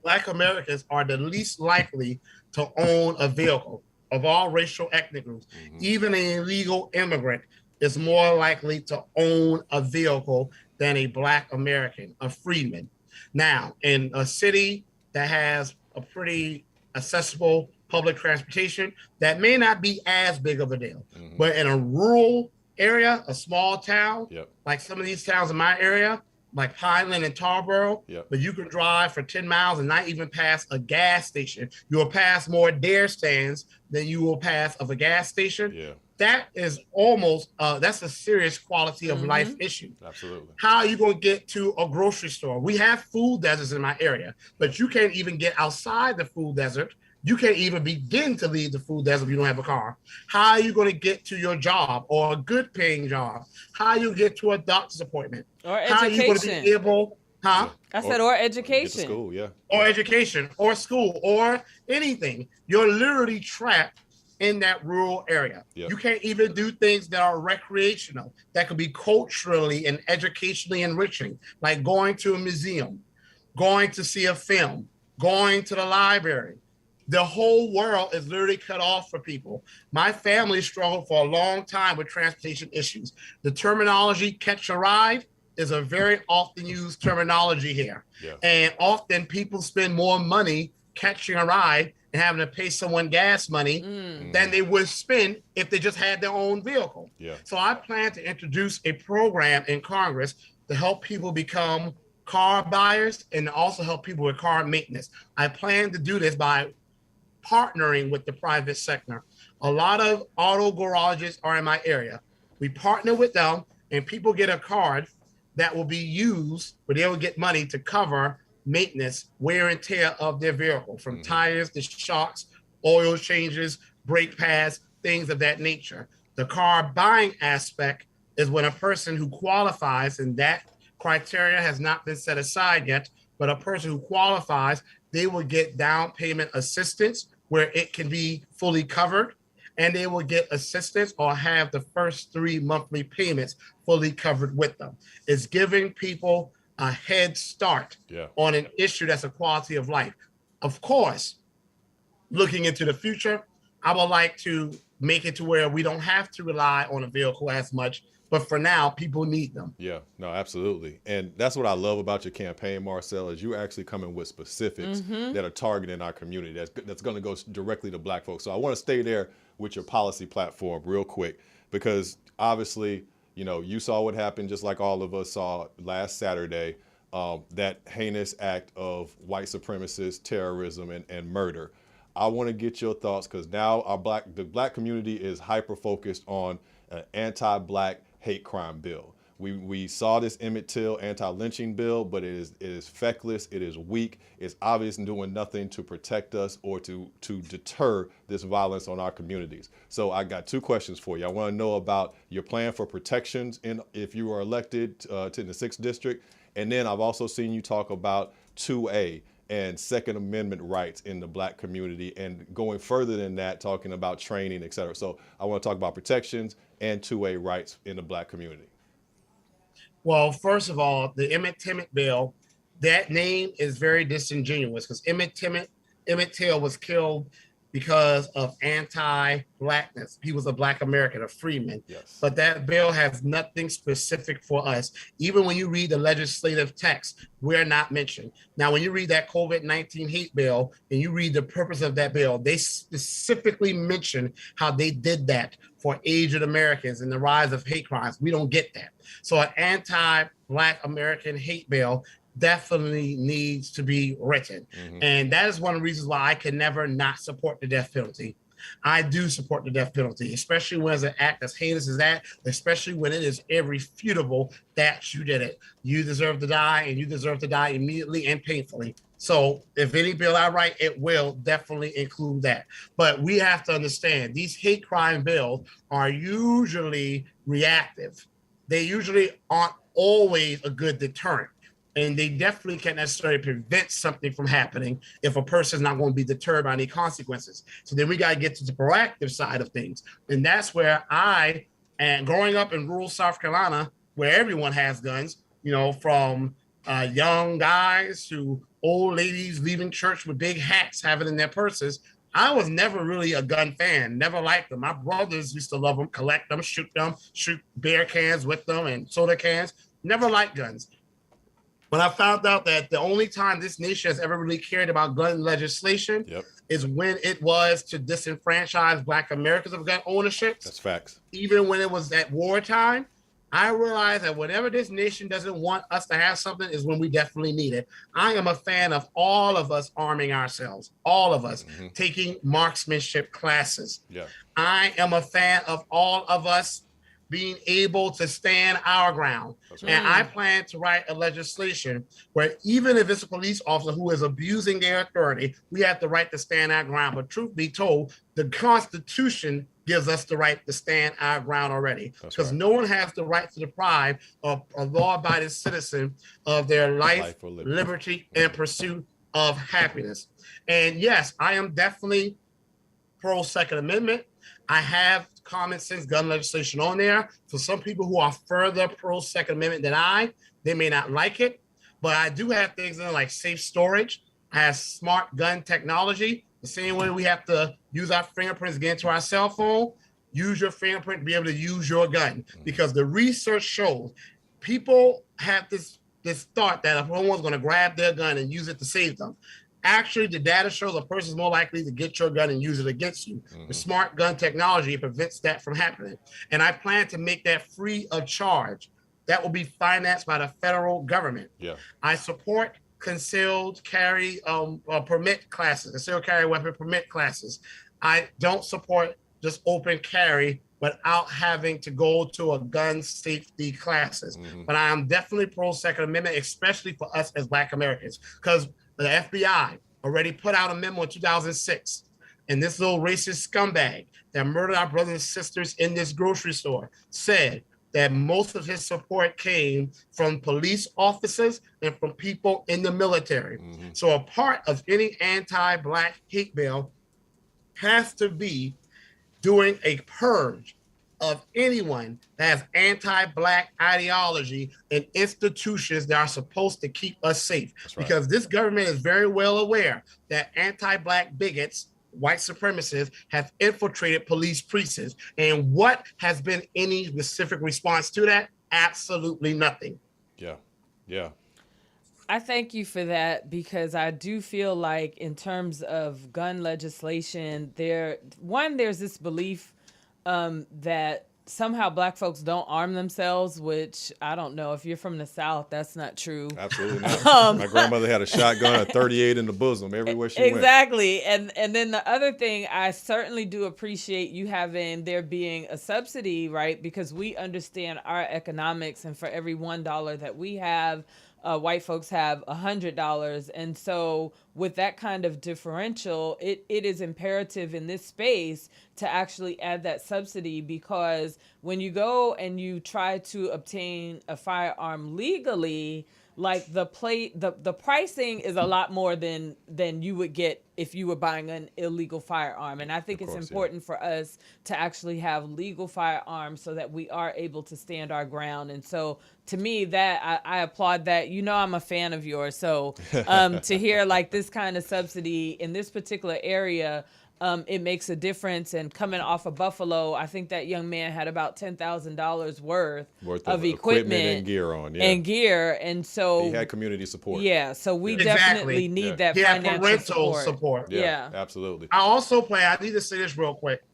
Black Americans are the least likely to own a vehicle of all racial ethnic groups. Even an illegal immigrant is more likely to own a vehicle than a Black American, a freedman. Now, in a city that has a pretty accessible public transportation, that may not be as big of a deal. But in a rural area, a small town, like some of these towns in my area, like Highland and Tarboro, but you can drive for 10 miles and not even pass a gas station. You will pass more dare stands than you will pass of a gas station. That is almost, that's a serious quality of life issue. Absolutely. How are you going to get to a grocery store? We have food deserts in my area, but you can't even get outside the food desert. You can't even begin to leave the food desert if you don't have a car. How are you going to get to your job or a good paying job? How are you get to a doctor's appointment? Or education. How are you going to be able, I said, or education. Get to school, or education, or school, or anything. You're literally trapped in that rural area. You can't even do things that are recreational, that could be culturally and educationally enriching, like going to a museum, going to see a film, going to the library. The whole world is literally cut off for people. My family struggled for a long time with transportation issues. The terminology catch a ride is a very often used terminology here. Yeah. And often people spend more money catching a ride and having to pay someone gas money than they would spend if they just had their own vehicle. Yeah. So I plan to introduce a program in Congress to help people become car buyers and also help people with car maintenance. I plan to do this by partnering with the private sector. A lot of auto garages are in my area. We partner with them and people get a card that will be used where they will get money to cover maintenance, wear and tear of their vehicle, from tires to shocks, oil changes, brake pads, things of that nature. The car buying aspect is when a person who qualifies, and that criteria has not been set aside yet, but a person who qualifies, they will get down payment assistance where it can be fully covered, and they will get assistance or have the first 3 monthly payments fully covered with them. It's giving people a head start on an issue that's a quality of life. Of course, looking into the future, I would like to make it to where we don't have to rely on a vehicle as much, but for now, people need them. Yeah, no, absolutely. And that's what I love about your campaign, Marcel, is you're actually coming with specifics that are targeting our community. That's going to go directly to Black folks. So I want to stay there with your policy platform real quick, because obviously, you know, you saw what happened just like all of us saw last Saturday, that heinous act of white supremacist terrorism and murder. I want to get your thoughts, because now the Black community is hyper-focused on an anti-Black hate crime bill. We saw this Emmett Till anti-lynching bill, but it is feckless, it is weak, it's obviously doing nothing to protect us or to deter this violence on our communities. So I got 2 questions for you. I want to know about your plan for protections if you are elected to the 6th district, and then I've also seen you talk about 2A and Second Amendment rights in the Black community, and going further than that, talking about training, et cetera. So I want to talk about protections and 2A rights in the Black community. Well, first of all, the Emmett Till bill, that name is very disingenuous, because Emmett Till was killed because of anti-Blackness. He was a Black American, a freeman. Yes. But that bill has nothing specific for us. Even when you read the legislative text, we're not mentioned. Now, when you read that COVID-19 hate bill and you read the purpose of that bill, they specifically mention how they did that for aged Americans and the rise of hate crimes. We don't get that. So an anti-Black American hate bill definitely needs to be written. And that is one of the reasons why I can never not support the death penalty. I do support the death penalty, especially when it's an act as heinous as that, especially when it is irrefutable that you did it. You deserve to die, and you deserve to die immediately and painfully. So if any bill I write, it will definitely include that. But we have to understand, these hate crime bills are usually reactive. They usually aren't always a good deterrent. And they definitely can't necessarily prevent something from happening if a person's not going to be deterred by any consequences. So then we got to get to the proactive side of things. And that's where and growing up in rural South Carolina, where everyone has guns, you know, from young guys to old ladies leaving church with big hats, having in their purses. I was never really a gun fan, never liked them. My brothers used to love them, collect them, shoot beer cans with them and soda cans. Never liked guns. When I found out that the only time this nation has ever really cared about gun legislation is when it was to disenfranchise Black Americans of gun ownership. That's facts. Even when it was at wartime, I realized that whenever this nation doesn't want us to have something is when we definitely need it. I am a fan of all of us arming ourselves, all of us taking marksmanship classes. I am a fan of all of us being able to stand our ground. Right. And I plan to write a legislation where even if it's a police officer who is abusing their authority, we have the right to stand our ground. But truth be told, the Constitution gives us the right to stand our ground already. Because no one has the right to deprive a law-abiding citizen of their life liberty, and pursuit of happiness. And yes, I am definitely pro Second Amendment. I have common sense gun legislation on there. For some people who are further pro Second Amendment than they may not like it, but I do have things in like safe storage. I have smart gun technology. The same way we have to use our fingerprints to get into our cell phone, use your fingerprint to be able to use your gun. Because the research shows people have this thought that if someone's going to grab their gun and use it to save them. Actually, the data shows a person is more likely to get your gun and use it against you. The smart gun technology prevents that from happening. And I plan to make that free of charge. That will be financed by the federal government. Yeah. I support concealed carry permit classes, concealed carry weapon permit classes. I don't support just open carry without having to go to a gun safety classes. But I am definitely pro Second Amendment, especially for us as Black Americans, because the FBI already put out a memo in 2006, and this little racist scumbag that murdered our brothers and sisters in this grocery store said that most of his support came from police officers and from people in the military. So a part of any anti-Black hate bill has to be doing a purge of anyone that has anti-Black ideology and institutions that are supposed to keep us safe. Because this government is very well aware that anti-Black bigots, white supremacists, have infiltrated police precincts. And what has been any specific response to that? Absolutely nothing. Yeah, yeah. I thank you for that, because I do feel like in terms of gun legislation, there's this belief that somehow Black folks don't arm themselves, which I don't know. If you're from the South, that's not true. Absolutely not. My grandmother had a shotgun, a 38 in the bosom everywhere she went. Exactly. And then the other thing, I certainly do appreciate you having there being a subsidy, right? Because we understand our economics, and for every $1 that we have, white folks have $100. And so with that kind of differential, it is imperative in this space to actually add that subsidy, because when you go and you try to obtain a firearm legally, like the pricing is a lot more than you would get if you were buying an illegal firearm. And I think it's important for us to actually have legal firearms so that we are able to stand our ground. And so to me, that I applaud that. You know, I'm a fan of yours. So to hear like this kind of subsidy in this particular area, it makes a difference. And coming off of Buffalo, I think that young man had about $10,000 worth of equipment and gear on. And so he had community support. Yeah, so we definitely need that financial support. Yeah, absolutely. I need to say this real quick.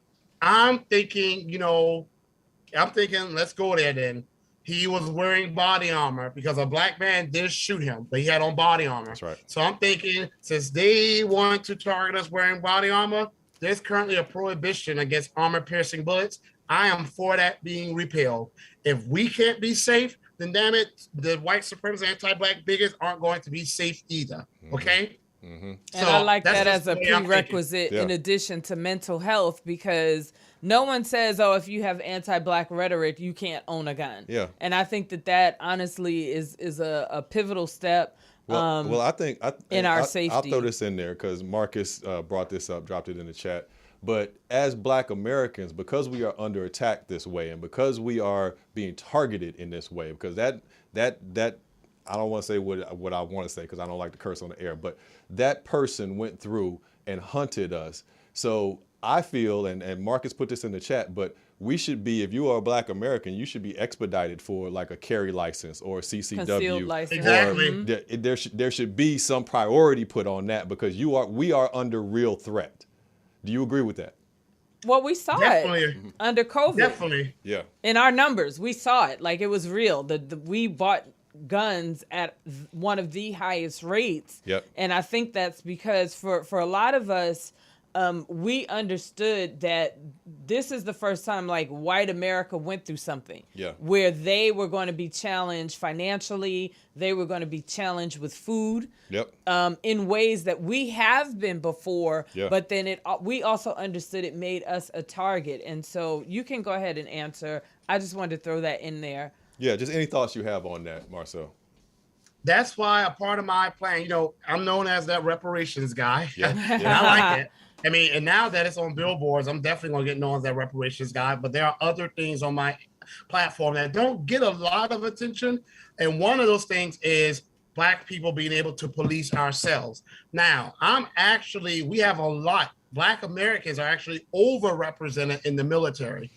I'm thinking, let's go there then. He was wearing body armor because a Black man did shoot him, but he had on body armor. That's right. So I'm thinking, since they want to target us wearing body armor, there's currently a prohibition against armor-piercing bullets. I am for that being repealed. If we can't be safe, then damn it, the white supremacists, anti-Black bigots aren't going to be safe either. Okay? And I like that as a prerequisite in addition to mental health, because no one says, oh, if you have anti-Black rhetoric, you can't own a gun. Yeah. And I think that honestly is a pivotal step I think in our safety. I'll throw this in there because Marcus brought this up, dropped it in the chat. But as Black Americans, because we are under attack this way, and because we are being targeted in this way, because that I don't want to say what I want to say because I don't like to curse on the air, but that person went through and hunted us. So I feel, and Marcus put this in the chat, but we should be, if you are a Black American, you should be expedited for like a carry license or a CCW. Concealed license. Exactly. There should be some priority put on that, because we are under real threat. Do you agree with that? Well, we saw it under COVID. Definitely. Yeah. In our numbers, we saw it. Like, it was real. We bought guns at one of the highest rates. Yep. And I think that's because for a lot of us, we understood that this is the first time like white America went through something where they were going to be challenged financially. They were going to be challenged with food in ways that we have been before. But then we also understood it made us a target. And so you can go ahead and answer. I just wanted to throw that in there. Yeah, just any thoughts you have on that, Marcel? That's why a part of my plan, I'm known as that reparations guy. Yeah. And I like it. I mean, and now that it's on billboards, I'm definitely going to get known as that reparations guy. But there are other things on my platform that don't get a lot of attention. And one of those things is Black people being able to police ourselves. Now, we have a lot. Black Americans are actually overrepresented in the military.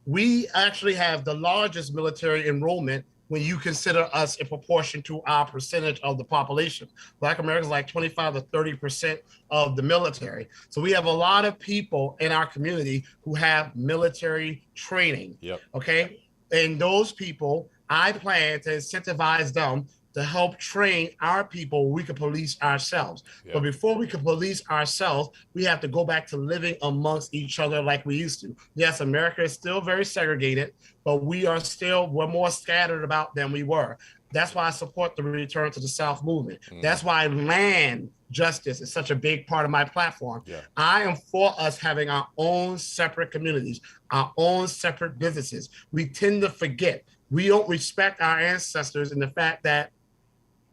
We actually have the largest military enrollment when you consider us in proportion to our percentage of the population. Black Americans like 25 to 30% of the military. So we have a lot of people in our community who have military training. Yep. Okay. And those people, I plan to incentivize them to help train our people. We can police ourselves. Yep. But before we can police ourselves, we have to go back to living amongst each other like we used to. Yes, America is still very segregated, but we're more scattered about than we were. That's why I support the Return to the South movement. That's why land justice is such a big part of my platform. Yeah. I am for us having our own separate communities, our own separate businesses. We tend to forget. We don't respect our ancestors in the fact that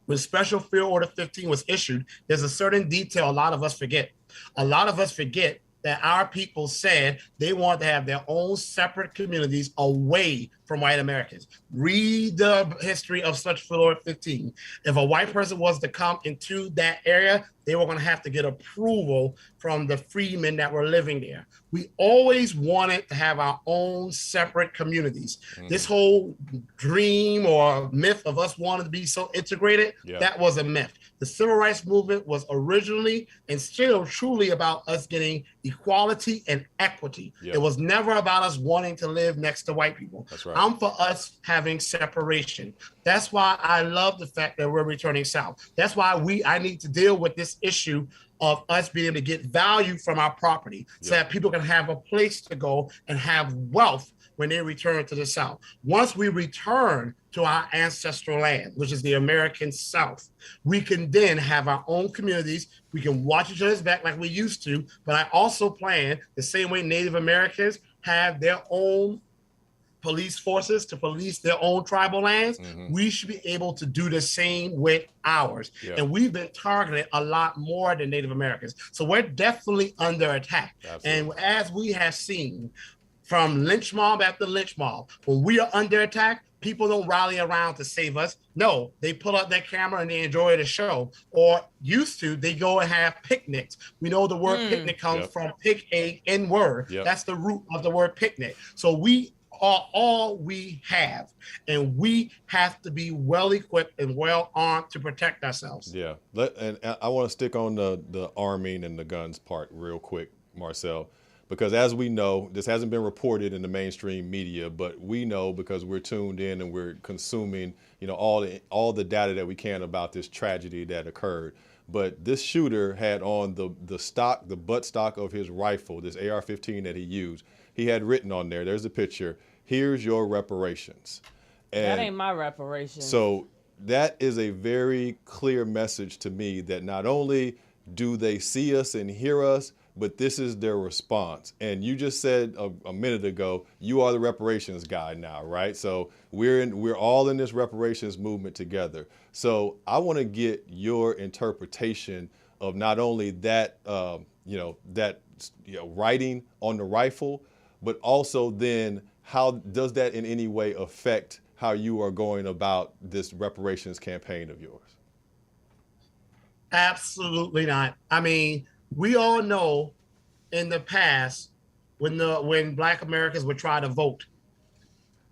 when Special Field Order 15 was issued, there's a certain detail a lot of us forget. A lot of us forget that our people said they wanted to have their own separate communities away from white Americans. Read the history of Special Field Order 15. If a white person was to come into that area, they were going to have to get approval from the freedmen that were living there. We always wanted to have our own separate communities. This whole dream or myth of us wanting to be so integrated, that was a myth. The civil rights movement was originally and still truly about us getting equality and equity. It was never about us wanting to live next to white people. That's right. I'm for us having separation. That's why I love the fact that we're returning south. That's why I need to deal with this issue of us being able to get value from our property so that people can have a place to go and have wealth when they return to the South. Once we return to our ancestral land, which is the American South, we can then have our own communities. We can watch each other's back like we used to, but I also plan the same way Native Americans have their own police forces to police their own tribal lands, we should be able to do the same with ours. And we've been targeted a lot more than Native Americans. So we're definitely under attack. And as we have seen from lynch mob after lynch mob, when we are under attack, people don't rally around to save us. No, they pull out their camera and they enjoy the show. Or used to, they go and have picnics. We know the word picnic comes from pick a N-word. That's the root of the word picnic. So we are all we have, and we have to be well equipped and well armed to protect ourselves. Yeah, and I want to stick on the arming and the guns part real quick, Marcel, because as we know, this hasn't been reported in the mainstream media, but we know because we're tuned in and we're consuming, all the data that we can about this tragedy that occurred. But this shooter had on the butt stock of his rifle, this AR-15 that he used. He had written on there, there's a picture, "Here's your reparations." And that ain't my reparations. So that is a very clear message to me that not only do they see us and hear us, but this is their response. And you just said a minute ago, you are the reparations guy now, right? So we're all in this reparations movement together. So I want to get your interpretation of not only that, writing on the rifle, but also then how does that in any way affect how you are going about this reparations campaign of yours? Absolutely not. I mean, we all know in the past when Black Americans would try to vote,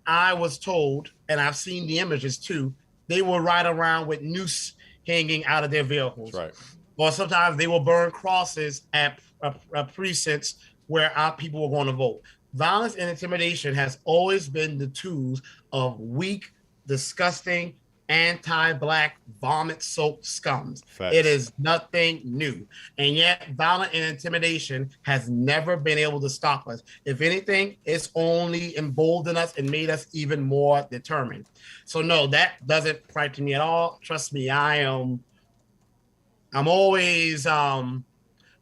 I was told, and I've seen the images too, they will ride around with noose hanging out of their vehicles. That's right. Or sometimes they will burn crosses at precincts where our people were going to vote. Violence and intimidation has always been the tools of weak, disgusting, anti-Black, vomit-soaked scums. Facts. It is nothing new. And yet, violence and intimidation has never been able to stop us. If anything, it's only emboldened us and made us even more determined. So no, that doesn't frighten me at all. Trust me, I'm always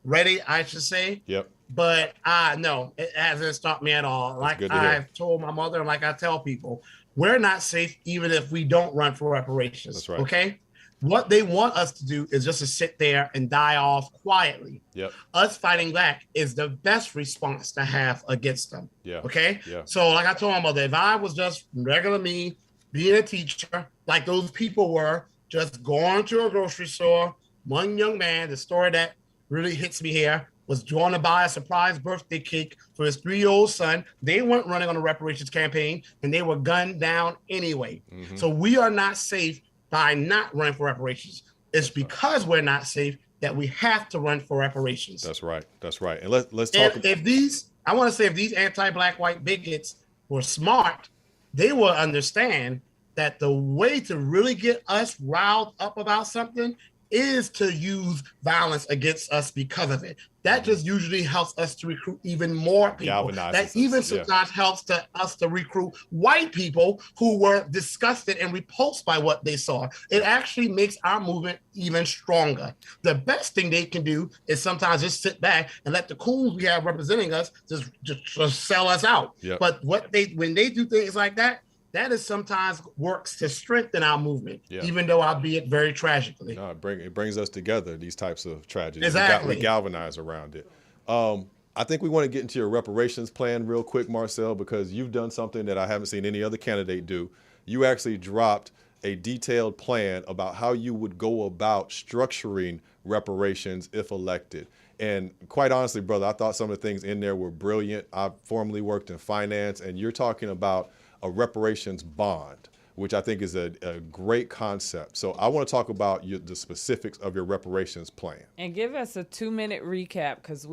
ready, I should say. Yep. But no, it hasn't stopped me at all. Like I've told my mother, and like I tell people, we're not safe even if we don't run for reparations. That's right. Okay? What they want us to do is just to sit there and die off quietly. Yep. Us fighting back is the best response to have against them. Yeah. Okay? Yeah. So like I told my mother, if I was just regular me, being a teacher, like those people were, just going to a grocery store. One young man, the story that really hits me here, was going to buy a surprise birthday cake for his 3-year-old son. They weren't running on a reparations campaign, and they were gunned down anyway. So we are not safe by not running for reparations. It's because we're not safe that we have to run for reparations. That's right. That's right. And let's talk. If these anti-black white bigots were smart, they will understand that the way to really get us riled up about something is to use violence against us because of it. That just usually helps us to recruit even more people. That even sometimes helps us to recruit white people who were disgusted and repulsed by what they saw. It actually makes our movement even stronger. The best thing they can do is sometimes just sit back and let the coons we have representing us just sell us out. But when they do things like that, that is sometimes works to strengthen our movement, even though albeit very tragically. No, it brings us together, these types of tragedies. Exactly. We galvanize around it. I think we want to get into your reparations plan real quick, Marcel, because you've done something that I haven't seen any other candidate do. You actually dropped a detailed plan about how you would go about structuring reparations if elected. And quite honestly, brother, I thought some of the things in there were brilliant. I formerly worked in finance, and you're talking about a reparations bond, which I think is a great concept. So I want to talk about the specifics of your reparations plan. And give us a 2-minute recap, because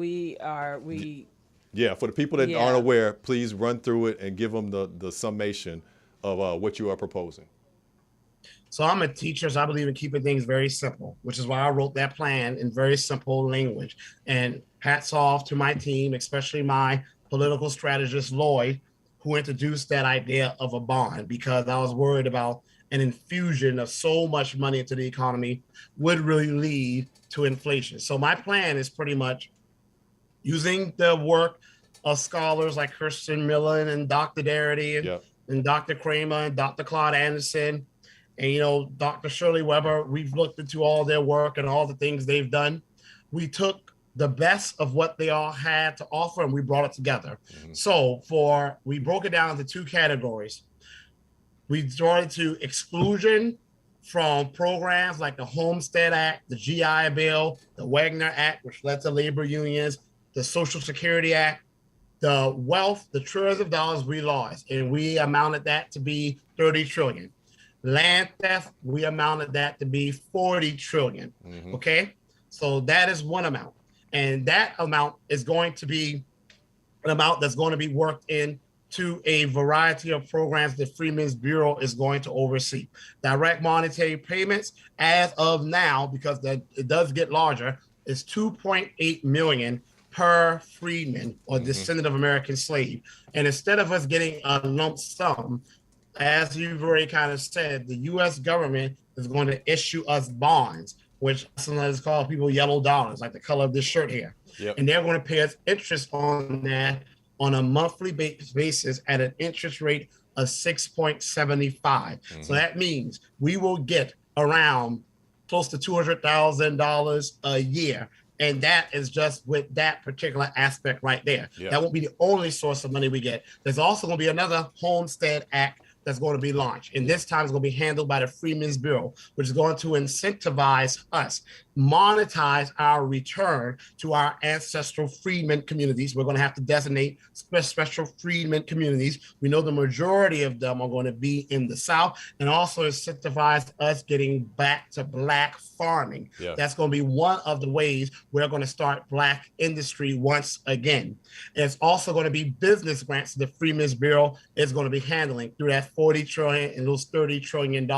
Yeah, for the people that aren't aware, please run through it and give them the summation of what you are proposing. So I'm a teacher, so I believe in keeping things very simple, which is why I wrote that plan in very simple language. And hats off to my team, especially my political strategist, Lloyd, who introduced that idea of a bond, because I was worried about an infusion of so much money into the economy would really lead to inflation. So my plan is pretty much using the work of scholars like Kirsten Millen and Dr. Darity and Dr. Kramer and Dr. Claude Anderson and, Dr. Shirley Weber. We've looked into all their work and all the things they've done. We took the best of what they all had to offer, and we brought it together. So we broke it down into 2 categories. We started to exclusion from programs like the Homestead Act, the GI Bill, the Wagner Act, which led to labor unions, the Social Security Act, the wealth, the trillions of dollars we lost, and we amounted that to be 30 trillion. Land theft, we amounted that to be 40 trillion. Okay, so that is one amount. And that amount is going to be an amount that's going to be worked into a variety of programs that Freedmen's Bureau is going to oversee. Direct monetary payments, as of now, because it does get larger, is $2.8 million per freedman or descendant of American slave. And instead of us getting a lump sum, as you've already kind of said, the U.S. government is going to issue us bonds, which sometimes call people yellow dollars, like the color of this shirt here. And they're going to pay us interest on that on a monthly basis at an interest rate of 6.75. So that means we will get around close to $200,000 a year. And that is just with that particular aspect right there. That won't be the only source of money we get. There's also going to be another Homestead Act that's going to be launched. And this time it's going to be handled by the Freedmen's Bureau, which is going to incentivize us, monetize our return to our ancestral freedmen communities. We're going to have to designate special freedmen communities. We know the majority of them are going to be in the South, and also incentivize us getting back to Black farming. That's going to be one of the ways we're going to start Black industry once again. And it's also going to be business grants the Freedmen's Bureau is going to be handling through that 40 trillion and those $30 trillion.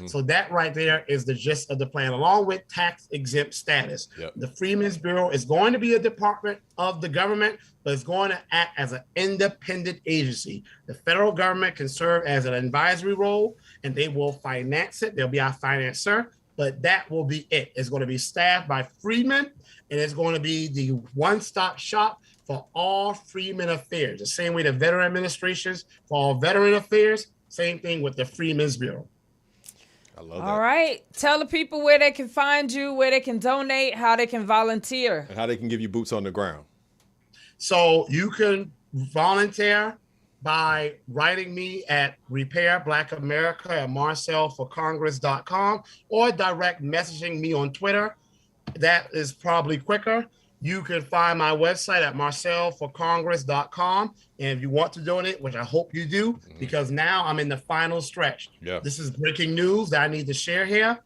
So that right there is the gist of the plan, along with tax exempt status. The Freedmen's Bureau is going to be a department of the government, but it's going to act as an independent agency. The federal government can serve as an advisory role, and they will finance it. They'll be our financer, but that will be it. It's going to be staffed by freedmen, and it's going to be the one-stop shop for all freedmen affairs. The same way the Veteran Administrations for all veteran affairs, same thing with the Freedmen's Bureau. I love that. All right. Tell the people where they can find you, where they can donate, how they can volunteer. And how they can give you boots on the ground. So you can volunteer by writing me at repairblackAmerica@marcelforcongress.com or direct messaging me on Twitter. That is probably quicker. You can find my website at marcelforcongress.com. And if you want to donate, which I hope you do, because now I'm in the final stretch. Yeah. This is breaking news that I need to share here.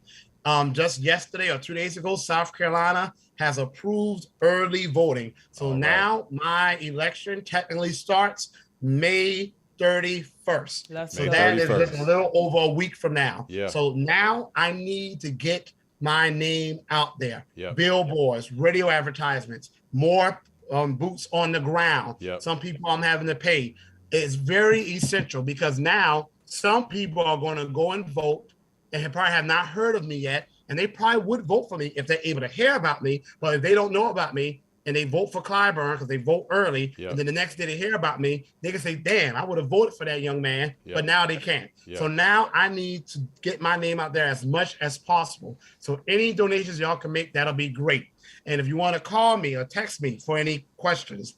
Just yesterday or 2 days ago, South Carolina has approved early voting. So now my election technically starts May 31st. So that is just a little over a week from now. Yeah. So now I need to get my name out there. Yep. Billboards, radio advertisements, more boots on the ground. Yep. Some people I'm having to pay. It's very essential because now some people are going to go and vote and probably have not heard of me yet. And they probably would vote for me if they're able to hear about me. But if they don't know about me and they vote for Clyburn because they vote early, and then the next day they hear about me, they can say, damn, I would have voted for that young man, but now they can't. So now I need to get my name out there as much as possible. So any donations y'all can make, that'll be great. And if you want to call me or text me for any questions,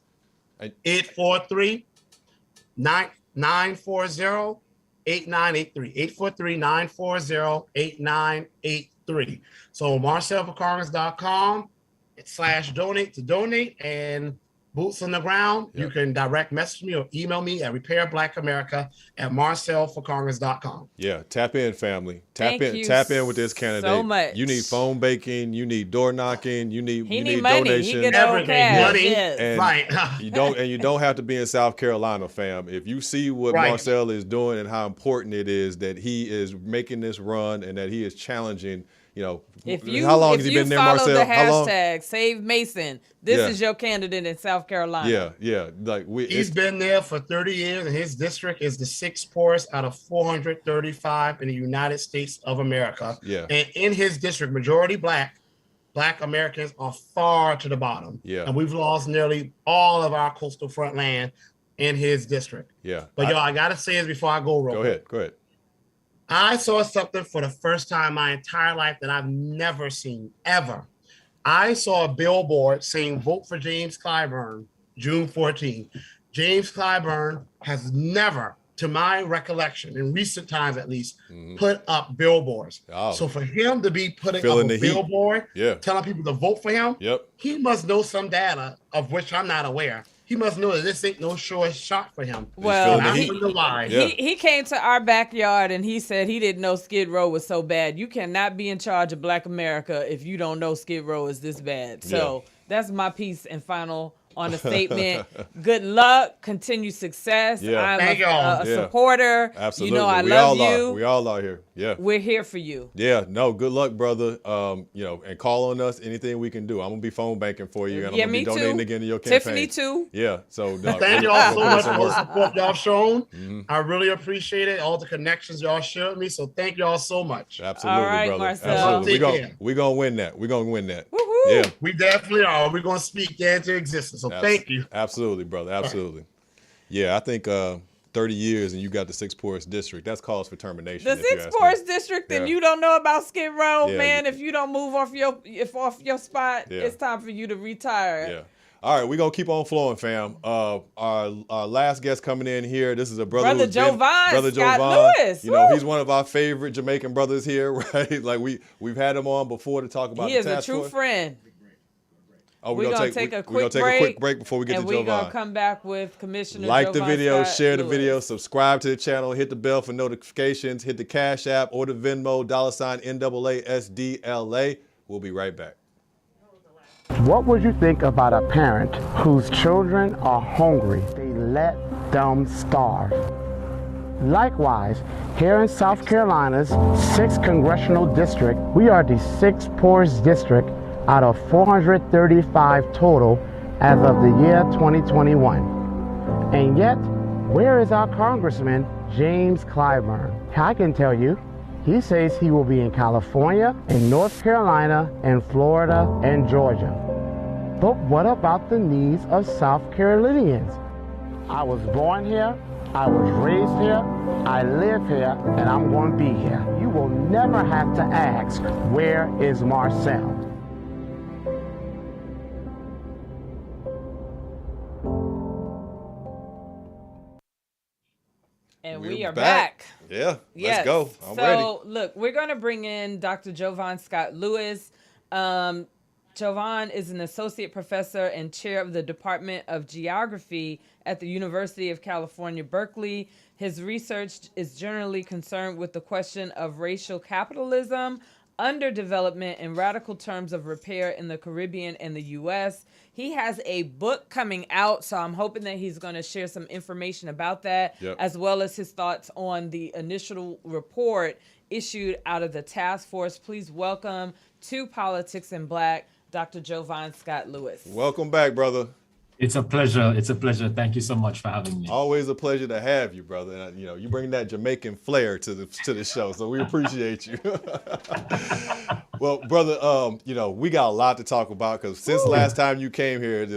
843-940-8983, 843-940-8983. So marcelforcongress.com/donate to donate, and boots on the ground. You can direct message me or email me at repairblackAmerica@marcelforcongress.com. Yeah, tap in, family. Tap Thank in with this candidate. so much. You need phone banking. You need door knocking. You need money. donations. He get old cash. Money. Yes. And Right. you don't have to be in South Carolina, fam. If you see what Marcel is doing and how important it is that he is making this run and that he is challenging, how long has he been there, Marcel? If you How follow long? the hashtag Save Mason, this is your candidate in South Carolina. Yeah. Like he's been there for 30 years, and his district is the 6th poorest out of 435 in the United States of America. Yeah. And in his district, majority Black Americans are far to the bottom. Yeah. And we've lost nearly all of our coastal front land in his district. Yeah. But I gotta say this before I go. Go ahead. I saw something for the first time in my entire life that I've never seen, ever. I saw a billboard saying, vote for James Clyburn, June 14th. James Clyburn has never, to my recollection, in recent times at least, put up billboards. So for him to be putting up a billboard, telling people to vote for him, he must know some data of which I'm not aware. He must know that this ain't no sure shot for him. Well, he came to our backyard and he said he didn't know Skid Row was so bad. You cannot be in charge of Black America if you don't know Skid Row is this bad. So that's my piece and final on the statement. Good luck, continued success. I'm a supporter. Absolutely. I love you. We all are here. Yeah. We're here for you. Yeah. No, good luck, brother. And call on us. Anything we can do. I'm gonna be phone banking for you, and I'm gonna be donating again to your campaign. Tiffany too. Yeah. So thank y'all so much for the support y'all shown. I really appreciate it. All the connections y'all shared with me. So thank y'all so much. Absolutely, all right, brother. Marcel. Absolutely. We're gonna win that. We're gonna win that. Woo-hoo. Yeah. We definitely are. We're gonna speak that into existence. So thank you. Absolutely, brother. Absolutely. Yeah, I think 30 years and you got the 6th poorest district. That's cause for termination. The 6th poorest district, and you don't know about Skid Row, man. If you don't move off your spot, it's time for you to retire. Yeah. All right, we're going to keep on flowing, fam. Our last guest coming in here, this is a brother Jovan. Brother Scott Jovan. Lewis. He's one of our favorite Jamaican brothers here, right? Like we've had him on before to talk about he is a true friend. Oh, we're going to take a quick break before we get to Jovan. And we're going to come back with Commissioner Like Jovan the video, Scott share the Lewis. video, subscribe to the channel, hit the bell for notifications, hit the Cash App or the Venmo, $NAASD-LA. We'll be right back. What would you think about a parent whose children are hungry? They let them starve. Likewise, here in South Carolina's 6th Congressional District, we are the 6th poorest district out of 435 total as of the year 2021. And yet, where is our Congressman, James Clyburn? I can tell you, he says he will be in California, in North Carolina, in Florida, and Georgia. But what about the needs of South Carolinians? I was born here, I was raised here, I live here, and I'm going to be here. You will never have to ask, where is Marcel? We are back. Yeah, Yes. let's go. I'm so, ready. Look, we're going to bring in Dr. Jovan Scott Lewis. Jovan is an associate professor and chair of the Department of Geography at the University of California, Berkeley. His research is generally concerned with the question of racial capitalism, underdevelopment, and radical terms of repair in the Caribbean and the U.S. He has a book coming out, so I'm hoping that he's going to share some information about that, as well as his thoughts on the initial report issued out of the task force. Please welcome to Politics in Black, Dr. Jovan Scott Lewis. Welcome back, brother. It's a pleasure. It's a pleasure. Thank you so much for having me. Always a pleasure to have you, brother. And, you know, you bring that Jamaican flair to the show, so we appreciate you. Well, brother, you know, we got a lot to talk about because since last time you came here,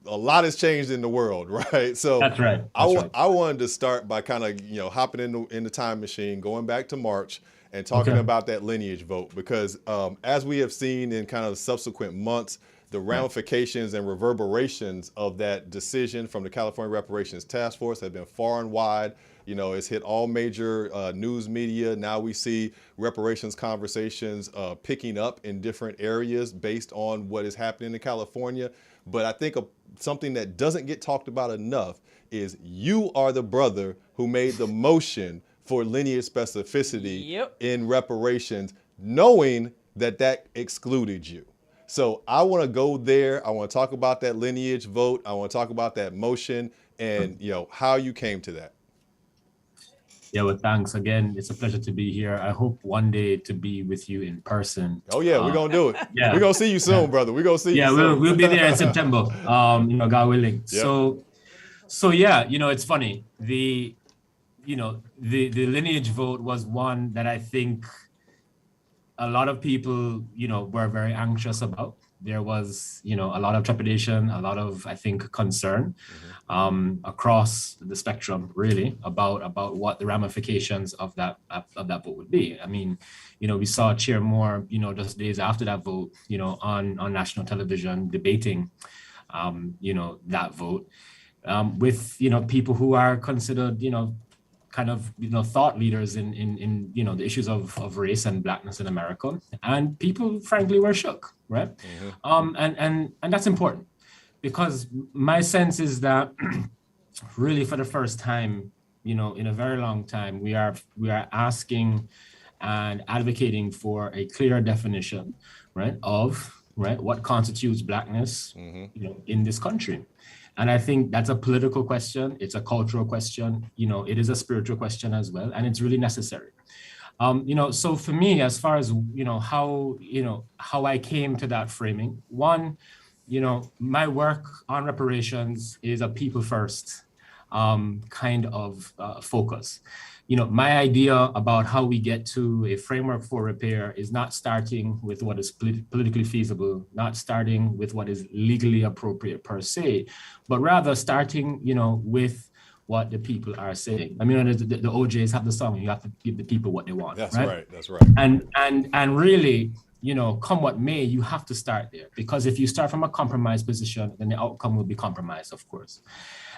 a lot has changed in the world, right? So that's right. I wanted to start by kind of, you know, hopping in the time machine, going back to March and talking about that lineage vote, because as we have seen in kind of subsequent months, the ramifications and reverberations of that decision from the California Reparations Task Force have been far and wide. You know, it's hit all major news media. Now we see reparations conversations picking up in different areas based on what is happening in California. But I think something that doesn't get talked about enough is you are the brother who made the motion for lineage specificity in reparations, knowing that excluded you. So I want to go there. I want to talk about that lineage vote. I want to talk about that motion and, you know, how you came to that. Yeah, well, thanks again. It's a pleasure to be here. I hope one day to be with you in person. Oh yeah, we're gonna do it. Yeah, we're gonna see you soon, brother. We're gonna see you soon. Yeah, we'll be there in September. You know, God willing. Yep. So yeah, you know, it's funny. The lineage vote was one that I think a lot of people, you know, were very anxious about. There was, you know, a lot of trepidation, a lot of, I think, concern across the spectrum, really, about what the ramifications of that vote would be. I mean, you know, we saw Chair Moore, you know, just days after that vote, you know, on national television debating, you know, that vote with, you know, people who are considered, you know, kind of, you know, thought leaders in you know, the issues of race and blackness in America, and people frankly were shook, right? And that's important, because my sense is that really for the first time, you know, in a very long time, we are asking and advocating for a clear definition, right, of what constitutes blackness, you know, in this country. And I think that's a political question. It's a cultural question. You know, it is a spiritual question as well, and it's really necessary. You know, so for me, as far as, you know, how I came to that framing, one, you know, my work on reparations is a people first kind of focus. You know, my idea about how we get to a framework for repair is not starting with what is politically feasible, not starting with what is legally appropriate per se, but rather starting, you know, with what the people are saying. I mean, the OJs have the song, you have to give the people what they want. That's right. That's right. And really, you know, come what may, you have to start there, because if you start from a compromised position, then the outcome will be compromised, of course.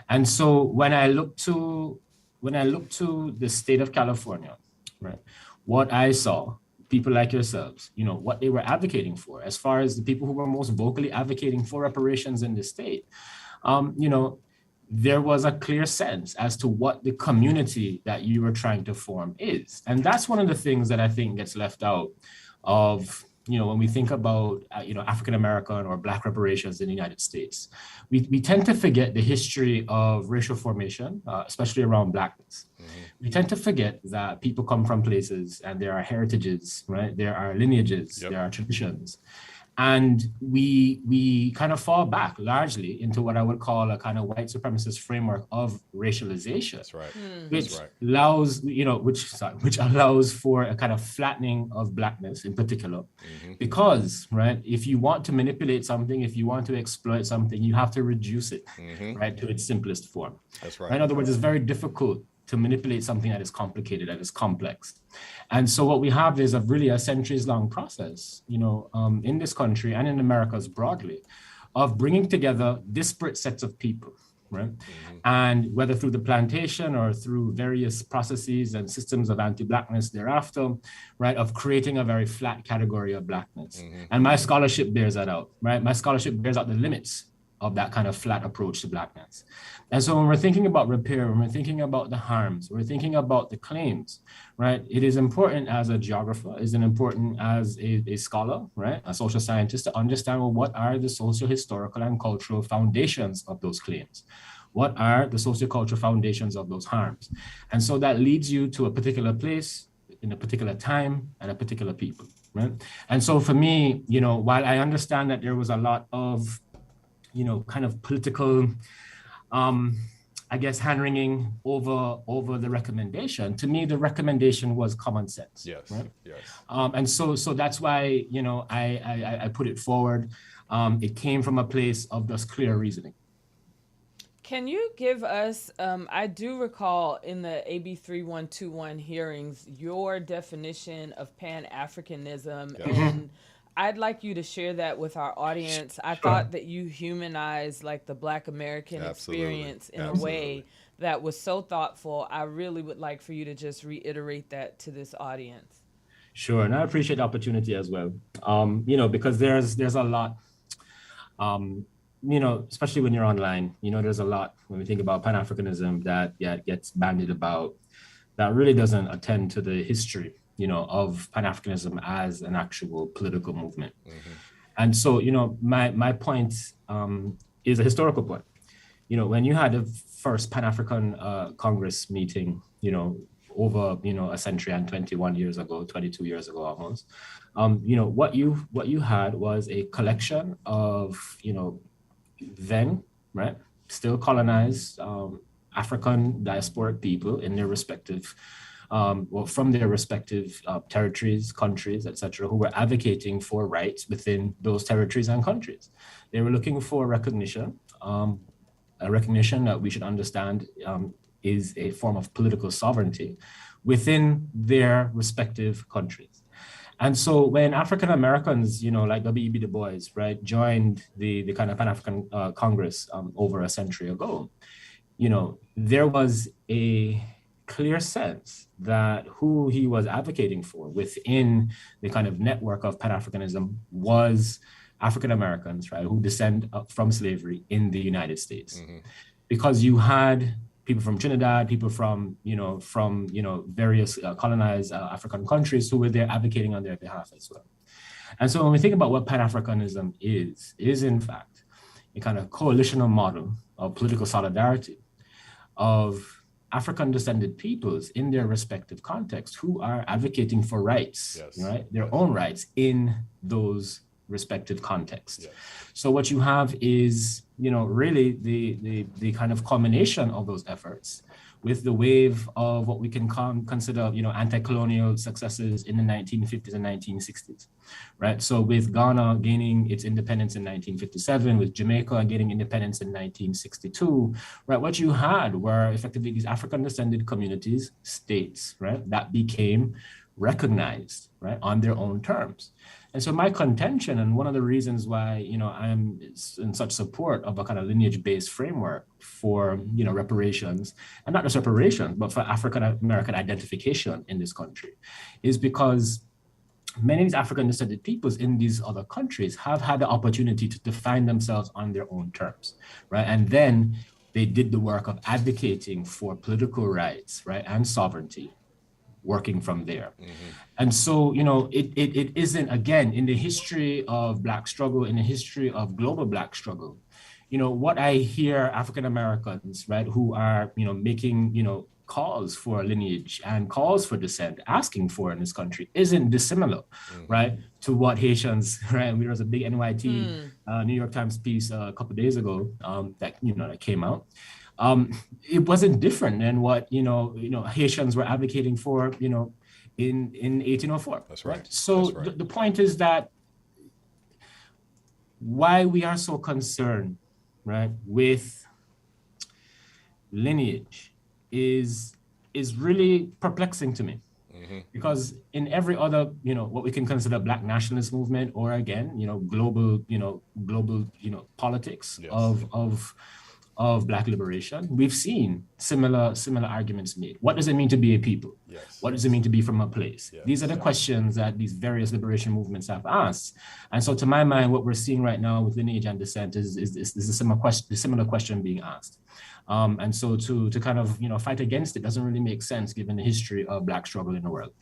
And so when I look to the state of California, right, what I saw, people like yourselves, you know, what they were advocating for, as far as the people who were most vocally advocating for reparations in the state, you know, there was a clear sense as to what the community that you were trying to form is. And that's one of the things that I think gets left out of, you know, when we think about, you know, African-American or Black reparations in the United States, we tend to forget the history of racial formation, especially around Blackness. We tend to forget that people come from places and there are heritages, right? There are lineages, there are traditions. And we kind of fall back largely into what I would call a kind of white supremacist framework of racialization. That's right. Which allows, you know, which allows for a kind of flattening of Blackness in particular. Because, right, if you want to manipulate something, if you want to exploit something, you have to reduce it, right, to its simplest form. That's right. In other words, it's very difficult to manipulate something that is complicated, that is complex. And so what we have is a centuries-long process, you know, in this country and in Americas broadly, of bringing together disparate sets of people, right? And whether through the plantation or through various processes and systems of anti-Blackness thereafter, right, of creating a very flat category of Blackness. And my scholarship bears that out, right? My scholarship bears out the limits of that kind of flat approach to Blackness. And so when we're thinking about repair, when we're thinking about the harms, we're thinking about the claims, right? It is important as a geographer, it is important as a scholar, right? A social scientist to understand, well, what are the socio-historical and cultural foundations of those claims? What are the socio-cultural foundations of those harms? And so that leads you to a particular place in a particular time and a particular people, right? And so for me, you know, while I understand that there was a lot of, you know, kind of political, I guess, hand-wringing over the recommendation. To me, the recommendation was common sense. Yes. Right? Yes. And so that's why, you know, I put it forward. It came from a place of just clear reasoning. Can you give us, I do recall in the AB 3121 hearings, your definition of Pan-Africanism, and I'd like you to share that with our audience. I thought that you humanized like the Black American experience in a way that was so thoughtful. I really would like for you to just reiterate that to this audience. Sure, and I appreciate the opportunity as well. You know, because there's a lot, you know, especially when you're online, you know, there's a lot when we think about Pan-Africanism that gets bandied about that really doesn't attend to the history, you know, of Pan-Africanism as an actual political movement. And so, you know, my point is a historical point. You know, when you had the first Pan-African Congress meeting, you know, over, you know, a century and 22 years ago almost, you know, what you had was a collection of, you know, then, right, still colonized African diasporic people in their respective, from their respective territories, countries, etc., who were advocating for rights within those territories and countries. They were looking for recognition, a recognition that we should understand is a form of political sovereignty within their respective countries. And so when African Americans, you know, like W.E.B. Du Bois, right, joined the kind of Pan-African Congress over a century ago, you know, there was a clear sense that who he was advocating for within the kind of network of Pan-Africanism was African Americans, right, who descend from slavery in the United States. Because you had people from Trinidad, people from various colonized African countries who were there advocating on their behalf as well. And so when we think about what Pan-Africanism is in fact a kind of coalitional model of political solidarity of African descended peoples in their respective contexts who are advocating for rights, right, their own rights in those respective contexts. So what you have is, you know, really the kind of culmination of those efforts with the wave of what we can consider, you know, anti-colonial successes in the 1950s and 1960s, right? So with Ghana gaining its independence in 1957, with Jamaica gaining independence in 1962, right? What you had were effectively these African descended communities, states, right? That became recognized, right, on their own terms. And so my contention, and one of the reasons why, you know, I am in such support of a kind of lineage-based framework for, you know, reparations, and not just reparations, but for African-American identification in this country, is because many of these African descended peoples in these other countries have had the opportunity to define themselves on their own terms, right? And then they did the work of advocating for political rights, right, and sovereignty, working from there. And so, you know, it isn't, again, in the history of Black struggle, in the history of global Black struggle, you know, what I hear African Americans, right, who are, you know, making, you know, calls for lineage and calls for descent, asking for in this country isn't dissimilar, right, to what Haitians, right, there was a big NYT New York Times piece a couple of days ago that, you know, that came out. It wasn't different than what, you know, Haitians were advocating for, you know, in 1804. That's right. So That's right. The point is that why we are so concerned, right, with lineage is really perplexing to me. Because in every other, you know, what we can consider Black nationalist movement, or again, you know, global politics of of Black liberation, we've seen similar arguments made. What does it mean to be a people? Yes. What does it mean to be from a place? Yes. These are the questions that these various liberation movements have asked. And so to my mind, what we're seeing right now with lineage and descent is a similar question being asked. And so to kind of, fight against it doesn't really make sense given the history of Black struggle in the world.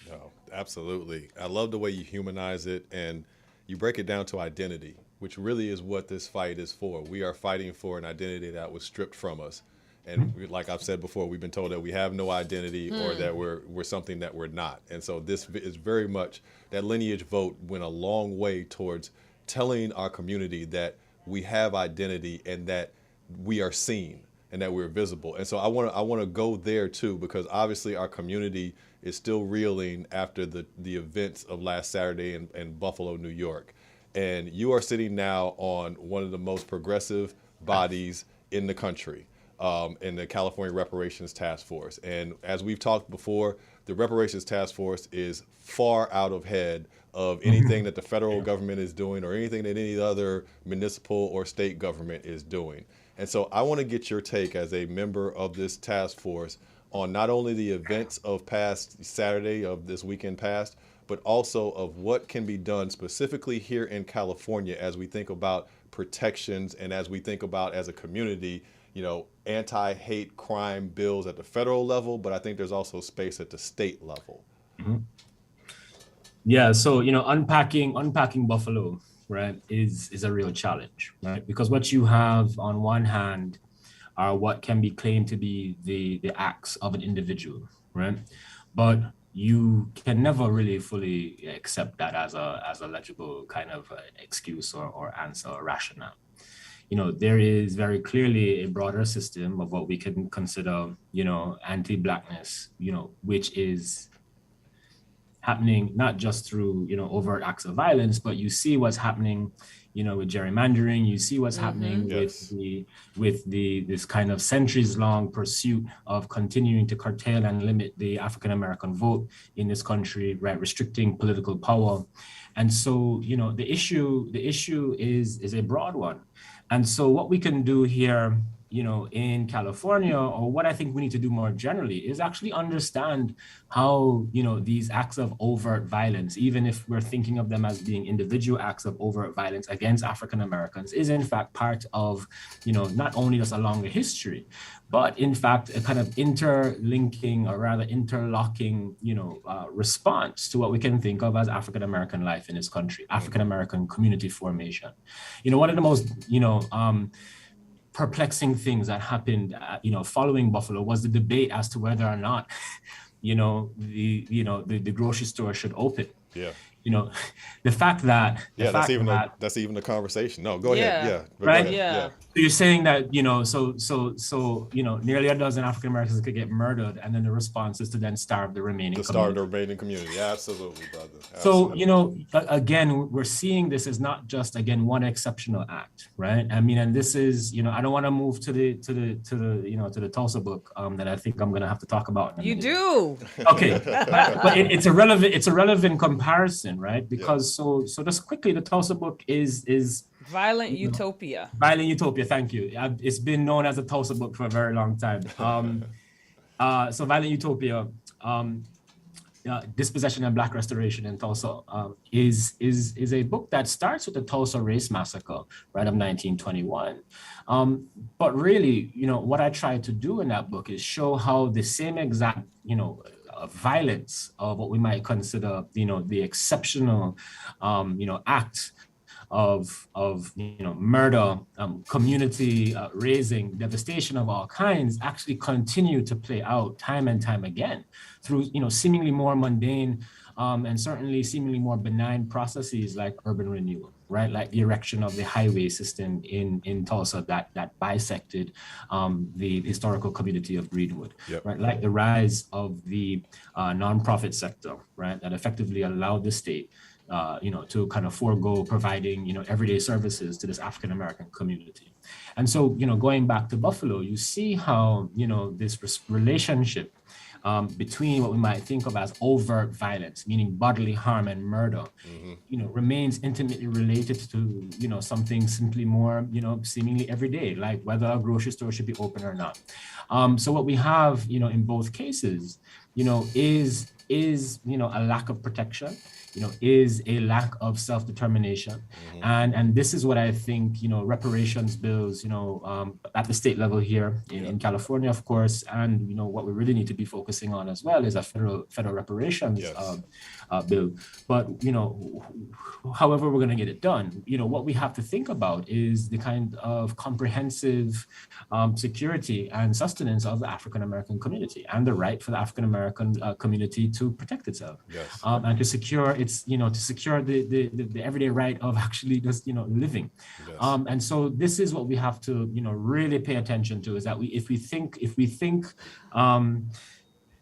No, absolutely. I love the way you humanize it and you break it down to identity, which really is what this fight is for. We are fighting for an identity that was stripped from us. And like I've said before, we've been told that we have no identity or that we're something that we're not. And so this is very much, that lineage vote went a long way towards telling our community that we have identity and that we are seen and that we're visible. And so I want to go there too, because obviously our community is still reeling after the events of last Saturday in Buffalo, New York. And you are sitting now on one of the most progressive bodies in the country, in the California Reparations Task Force. And as we've talked before, the Reparations Task Force is far out ahead of anything that the federal government is doing or anything that any other municipal or state government is doing. And so I want to get your take as a member of this task force on not only the events of past Saturday of this weekend past, but also of what can be done specifically here in California as we think about protections and as we think about as a community, anti-hate crime bills at the federal level, but I think there's also space at the state level. Mm-hmm. Yeah, so unpacking Buffalo, right, is a real challenge, right? Because what you have on one hand are what can be claimed to be the acts of an individual, right? But you can never really fully accept that as a legible kind of excuse or answer or rationale. There is very clearly a broader system of what we can consider, anti-Blackness, which is happening not just through, overt acts of violence, but you see what's happening, with gerrymandering. You see what's happening with this kind of centuries-long pursuit of continuing to curtail and limit the African-American vote in this country, right? Restricting political power. And so, the issue is a broad one. And so what we can do here, in California, or what I think we need to do more generally, is actually understand how, these acts of overt violence, even if we're thinking of them as being individual acts of overt violence against African Americans, is in fact part of, not only just a longer history, but in fact a kind of interlinking or rather interlocking, response to what we can think of as African American life in this country, African American community formation. One of the most, perplexing things that happened, following Buffalo was the debate as to whether or not, the grocery store should open. Yeah. The fact that that's even the conversation. No, go ahead. Yeah. Right. Ahead. Yeah. So you're saying that so nearly a dozen African Americans could get murdered, and then the response is to then starve the remaining community. Absolutely, brother. Absolutely. So again, we're seeing this as not just one exceptional act, right? I mean, and this is I don't want to move to the Tulsa book that I think I'm going to have to talk about. You do. Okay, but it's a relevant comparison, right? Because so just quickly, the Tulsa book is Violent Utopia. Violent Utopia, thank you. It's been known as a Tulsa book for a very long time. So Violent Utopia, Dispossession and Black Restoration in Tulsa, is a book that starts with the Tulsa Race Massacre, right, of 1921. But really, what I tried to do in that book is show how the same exact, violence of what we might consider, the exceptional, act of murder, community raising, devastation of all kinds actually continue to play out time and time again through seemingly more mundane and certainly seemingly more benign processes like urban renewal, right? Like the erection of the highway system in Tulsa that bisected the historical community of Greenwood, right? Like the rise of the nonprofit sector, right? That effectively allowed the state to kind of forego providing, everyday services to this African-American community. And so, going back to Buffalo, you see how, this relationship between what we might think of as overt violence, meaning bodily harm and murder, remains intimately related to, something simply more, seemingly everyday, like whether a grocery store should be open or not. So what we have, in both cases, is a lack of protection, is a lack of self-determination. And this is what I think, reparations bills, at the state level here in California, of course, and, what we really need to be focusing on as well is a federal reparations bill. But, however we're going to get it done, what we have to think about is the kind of comprehensive security and sustenance of the African-American community and the right for the African-American community to protect itself and to secure its, to secure the everyday right of actually just, living. And so this is what we have to, really pay attention to, is that if we think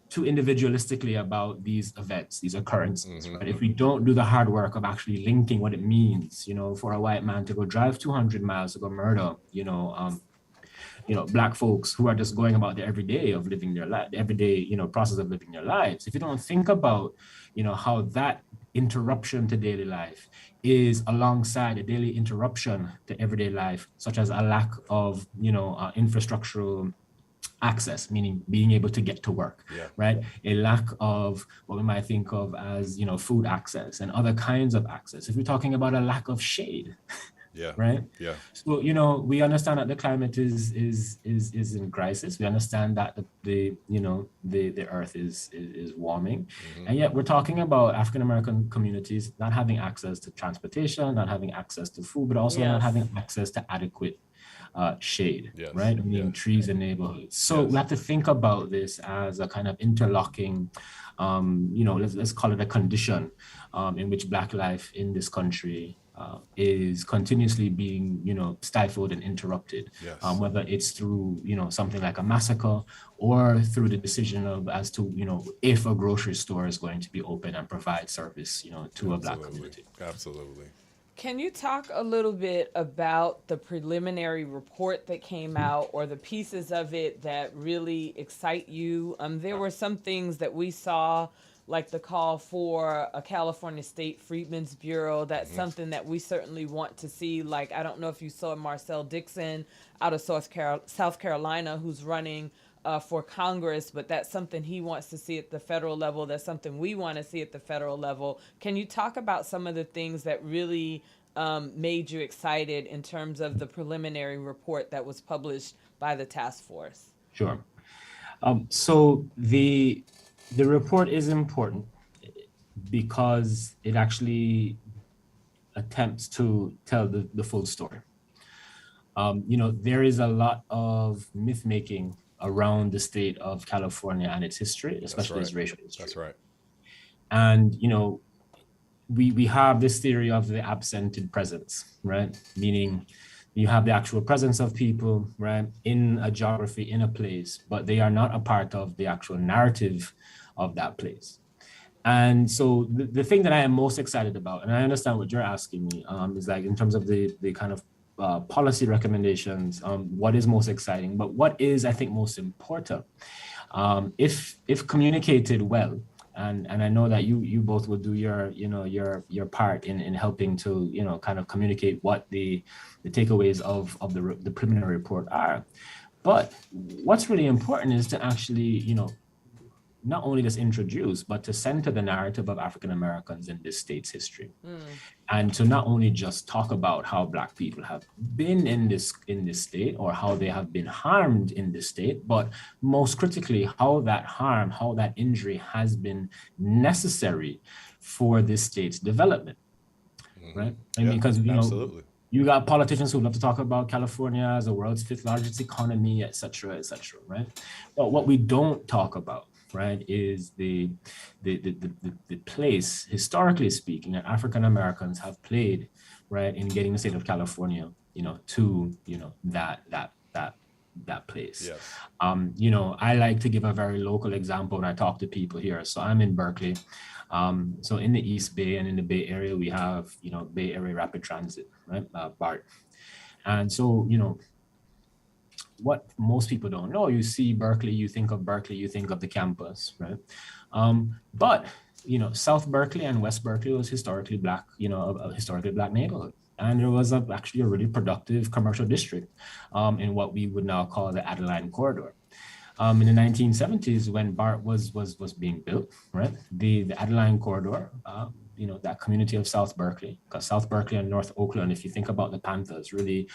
too individualistically about these events, these occurrences, but if we don't do the hard work of actually linking what it means, for a white man to go drive 200 miles to go murder, Black folks who are just going about their everyday of living their life, everyday, process of living their lives. If you don't think about, how that interruption to daily life is alongside a daily interruption to everyday life, such as a lack of, infrastructural access, meaning being able to get to work, right? A lack of what we might think of as, food access and other kinds of access. If we're talking about a lack of shade, right? So, we understand that the climate is in crisis. We understand that the earth is warming. And yet we're talking about African-American communities not having access to transportation, not having access to food, but also not having access to adequate shade, right? I mean, trees in neighborhoods. So we have to think about this as a kind of interlocking, let's call it a condition in which Black life in this country is continuously being, stifled and interrupted, whether it's through, something like a massacre or through the decision of as to, if a grocery store is going to be open and provide service, to a Black community. Absolutely. Can you talk a little bit about the preliminary report that came out, or the pieces of it that really excite you? There were some things that we saw, like the call for a California State Freedmen's Bureau. That's something that we certainly want to see. Like, I don't know if you saw Marcel Dixon out of South Carolina, who's running for Congress, but that's something he wants to see at the federal level. That's something we want to see at the federal level. Can you talk about some of the things that really made you excited in terms of the preliminary report that was published by the task force? Sure. So the report is important because it actually attempts to tell the full story. There is a lot of myth making around the state of California and its history, especially its racial history. That's right. And, we have this theory of the absented presence, right? Meaning you have the actual presence of people, right, in a geography, in a place, but they are not a part of the actual narrative of that place. And so the thing that I am most excited about, and I understand what you're asking me, is like in terms of the kind of policy recommendations, what is most exciting, but what is, I think, most important, if communicated well, and I know that you both will do your part in helping to kind of communicate what the takeaways of the preliminary report are. But what's really important is to actually not only just introduce, but to center the narrative of African Americans in this state's history. And to not only just talk about how Black people have been in this state, or how they have been harmed in this state, but most critically, how that harm, how that injury has been necessary for this state's development, right? I mean, because, absolutely. You got politicians who love to talk about California as the world's 5th largest economy, et cetera, right? But what we don't talk about, right, is the place, historically speaking, that African Americans have played, right, in getting the state of California, to that place. Yes. I like to give a very local example when I talk to people here. So I'm in Berkeley. So in the East Bay and in the Bay Area, we have, Bay Area Rapid Transit, right, BART. And so, what most people don't know. You see Berkeley, you think of Berkeley, you think of the campus, right? But South Berkeley and West Berkeley was historically black, a historically black neighborhood. And there was actually a really productive commercial district in what we would now call the Adeline Corridor. In the 1970s, when BART was being built, right, the Adeline Corridor, that community of South Berkeley, because South Berkeley and North Oakland, if you think about the Panthers, really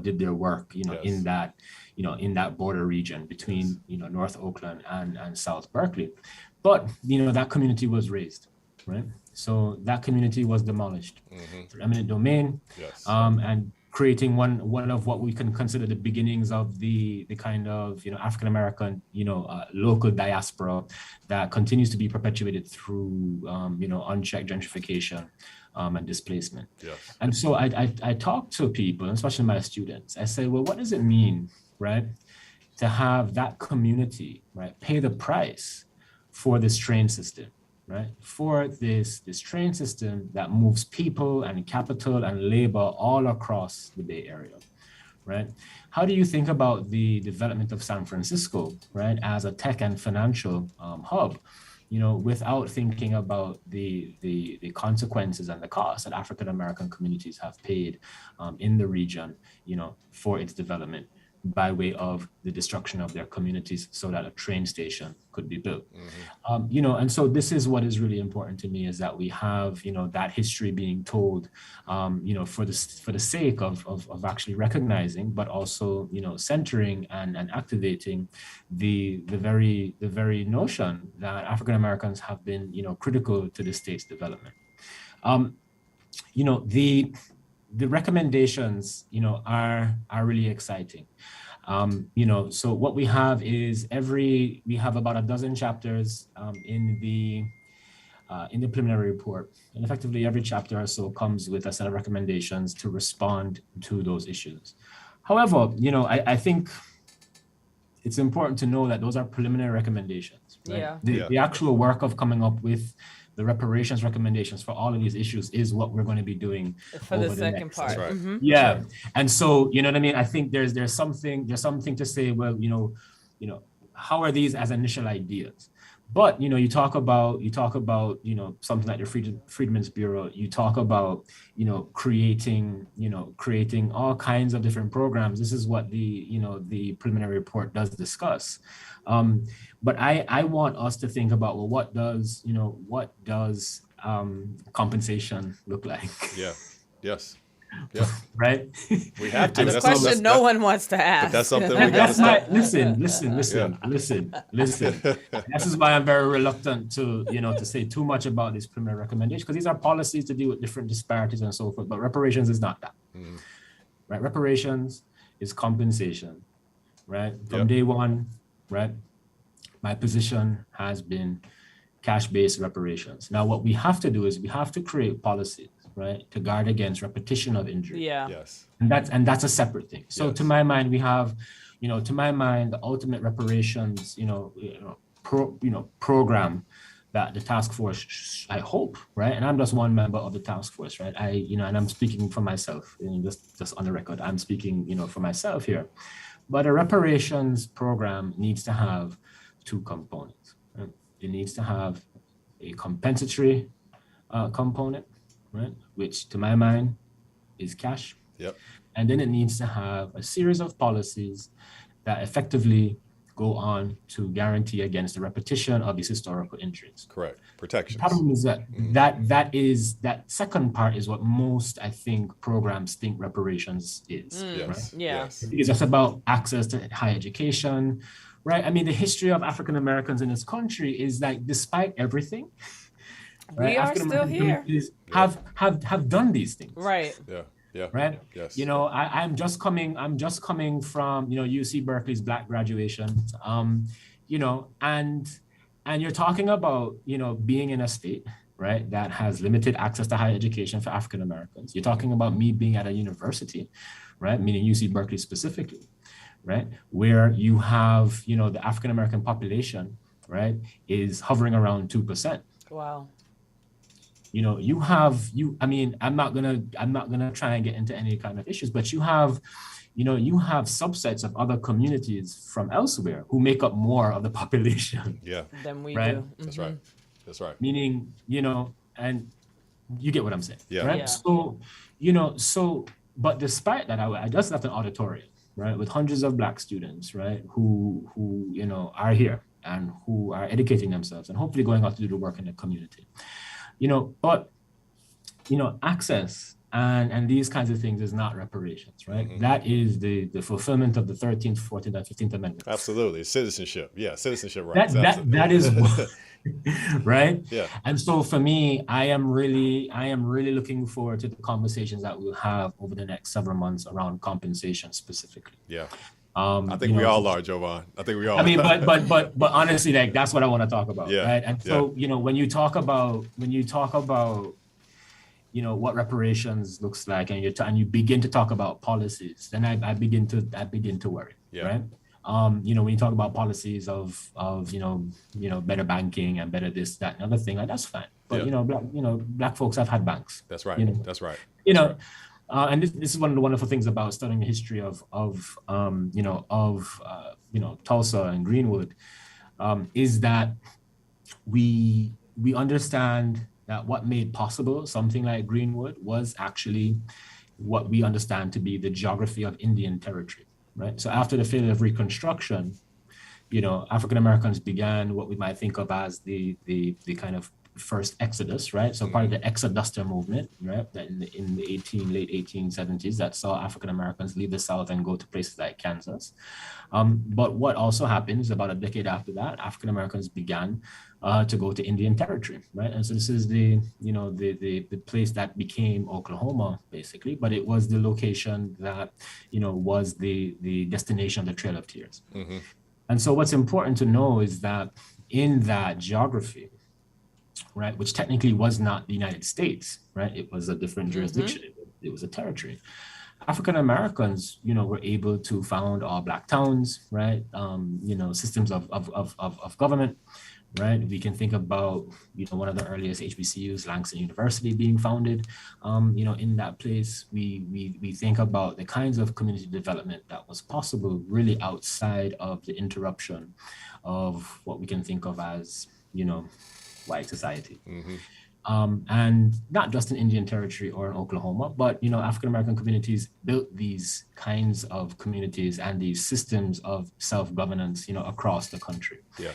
did their work, in that border region between, North Oakland and South Berkeley. But, that community was razed, right? So that community was demolished through eminent domain, and creating one of what we can consider the beginnings of the kind of African-American local diaspora that continues to be perpetuated through unchecked gentrification and displacement. And so I talk to people, especially my students. I say, well, what does it mean, right, to have that community, right, pay the price for this train system? Right, for this train system that moves people and capital and labor all across the Bay Area, right? How do you think about the development of San Francisco, right, as a tech and financial hub, without thinking about the consequences and the costs that African American communities have paid in the region, for its development, by way of the destruction of their communities so that a train station could be built. And so this is what is really important to me, is that we have, that history being told, for the sake of actually recognizing, but also, centering and activating the very notion that African Americans have been, critical to the state's development. The recommendations, are really exciting. So what we have is we have about a dozen chapters in the preliminary report, and effectively every chapter or so comes with a set of recommendations to respond to those issues. However, I think it's important to know that those are preliminary recommendations. Right? The actual work of coming up with the reparations recommendations for all of these issues is what we're going to be doing for the second part. Yeah. And so, what I mean? I think there's something to say, well, how are these as initial ideas? But, you talk about, something like the Freedmen's Bureau, you talk about, creating all kinds of different programs. This is what the preliminary report does discuss. But I want us to think about, well, what does compensation look like? Yes. Right. We have to. That's a question no one wants to ask. But that's something we got to start. Listen. This is why I'm very reluctant to say too much about this preliminary recommendation, because these are policies to deal with different disparities and so forth. But reparations is not that. Right. Reparations is compensation. Right. From day one. Right. My position has been cash-based reparations. Now, what we have to do is we have to create policies, right, to guard against repetition of injury. And that's a separate thing. So to my mind, we have, the ultimate reparations, program that the task force, I hope, right, and I'm just one member of the task force, right, and I'm speaking for myself, just on the record, I'm speaking, for myself here. But a reparations program needs to have two components. Right? It needs to have a compensatory component, right, which to my mind is cash. And then it needs to have a series of policies that effectively go on to guarantee against the repetition of these historical injuries. Correct. Protections. The problem is that that second part is what most, I think, programs think reparations is. It's just about access to higher education, right? I mean, the history of African Americans in this country is that despite everying, right, we are still here. Have done these things. Right. Right. Yes. I'm just coming from UC Berkeley's Black graduation. And you're talking about being in a state, right, that has limited access to higher education for African Americans. You're talking about me being at a university, right, meaning UC Berkeley specifically, right, where you have the African American population, right, is hovering around 2%. Wow. I'm not gonna try and get into any kind of issues, but you have you have subsets of other communities from elsewhere who make up more of the population. Yeah. Than we Right? do. That's right. That's right. Meaning, and you get what I'm saying, Yeah. right? Yeah. So, but despite that, I just left an auditorium, right, with hundreds of Black students, right, who are here and who are educating themselves and hopefully going out to do the work in the community, but access and these kinds of things is not reparations, right? Mm-hmm. That is the fulfillment of the 13th, 14th, and 15th Amendments. Absolutely. Citizenship. Yeah, citizenship rights. That is right? Yeah. And so for me, I am really looking forward to the conversations that we'll have over the next several months around compensation specifically. Yeah. I think we all are, Jovan. I think we all. I mean, but honestly, like that's what I want to talk about, yeah. right? And so when you talk about what reparations looks like, and you begin to talk about policies, then I begin to worry, right? When you talk about policies of better banking and better this, that, and other thing, like, that's fine. But Black folks have had banks. That's right. That's right. And this is one of the wonderful things about studying the history of Tulsa and Greenwood, is that we understand that what made possible something like Greenwood was actually what we understand to be the geography of Indian territory, right? So after the failure of Reconstruction, African Americans began what we might think of as the kind of first exodus, right? So part of the Exoduster movement, right? That in the late 1870s, that saw African Americans leave the South and go to places like Kansas. But what also happens about a decade after that, African Americans began to go to Indian territory, right? And so this is the place that became Oklahoma, basically, but it was the location that, was the destination of the Trail of Tears. Mm-hmm. And so what's important to know is that in that geography, right, which technically was not the United States, right? It was a different jurisdiction. It was a territory. African Americans, were able to found all Black towns, right? Systems of government, right? We can think about, one of the earliest HBCUs, Langston University, being founded. In that place, we think about the kinds of community development that was possible really outside of the interruption of what we can think of as, white society. Mm-hmm. And not just in Indian territory or in Oklahoma, but, African-American communities built these kinds of communities and these systems of self-governance, across the country. Yeah.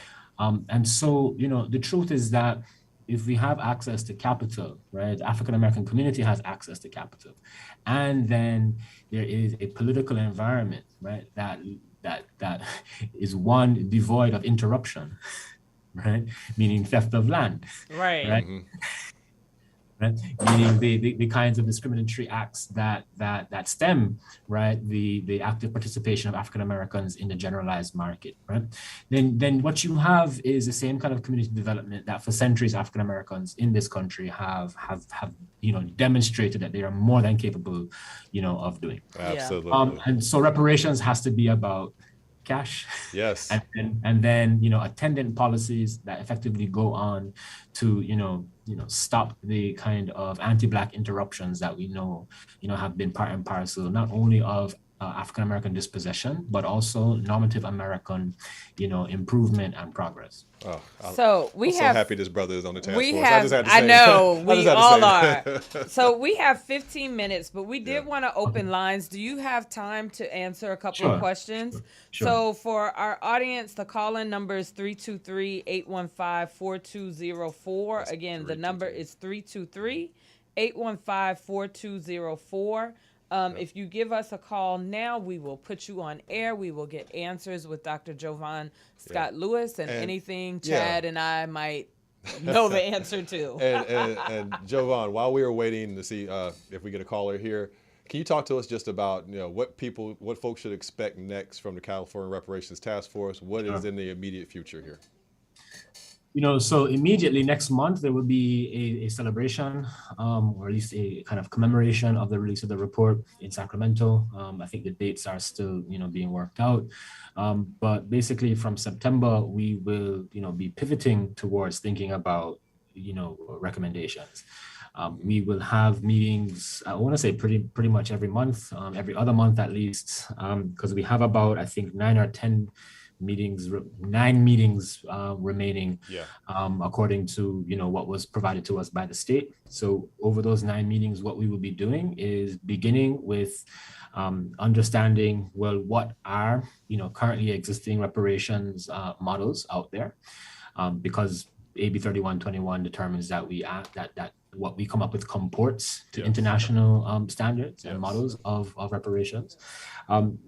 And so, the truth is that if we have access to capital, right, the African-American community has access to capital, and then there is a political environment, right, that is one devoid of interruption, right? Meaning theft of land. Right. Mm-hmm. Right? Meaning the kinds of discriminatory acts that stem, right, the active participation of African Americans in the generalized market, right? Then what you have is the same kind of community development that for centuries African Americans in this country have demonstrated that they are more than capable, of doing. Absolutely. And so reparations has to be about cash. Yes. And then, attendant policies that effectively go on to, stop the kind of anti-Black interruptions that we know, have been part and parcel, not only of African-American dispossession, but also normative American, improvement and progress. Oh, so I'm so happy this brother is on the task force. I know, we all are. So we have 15 minutes, but we did want to open lines. Do you have time to answer a couple of questions? Sure. So for our audience, the call-in number is 323-815-4204. Again, the number is 323-815-4204. If you give us a call now, we will put you on air. We will get answers with Dr. Jovan Scott Lewis and anything Chad and I might know the answer to. And Jovan, while we were waiting to see if we get a caller here, can you talk to us just about what folks should expect next from the California Reparations Task Force? What is in the immediate future here? So immediately next month, there will be a celebration, or at least a kind of commemoration of the release of the report in Sacramento. I think the dates are still, being worked out. But basically from September, we will, be pivoting towards thinking about, recommendations. We will have meetings, I want to say pretty much every month, every other month at least, because we have about, I think, 9 meetings remaining, according to, what was provided to us by the state. So over those 9 meetings, what we will be doing is beginning with understanding, well, what are, currently existing reparations models out there, because AB 3121 determines that that what we come up with comports to international standards and models of reparations.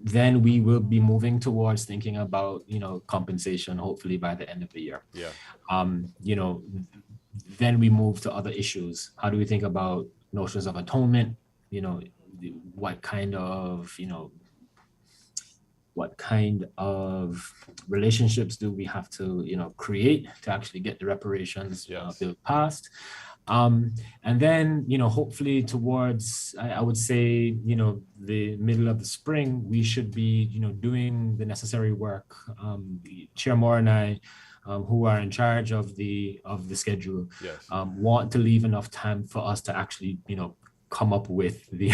Then we will be moving towards thinking about, compensation, hopefully by the end of the year. Then we move to other issues. How do we think about notions of atonement? What kind of relationships do we have to, create to actually get the reparations bill passed? And then, hopefully towards, I would say, the middle of the spring, we should be, doing the necessary work. Chair Moore and I, who are in charge of the schedule, want to leave enough time for us to actually, come up with the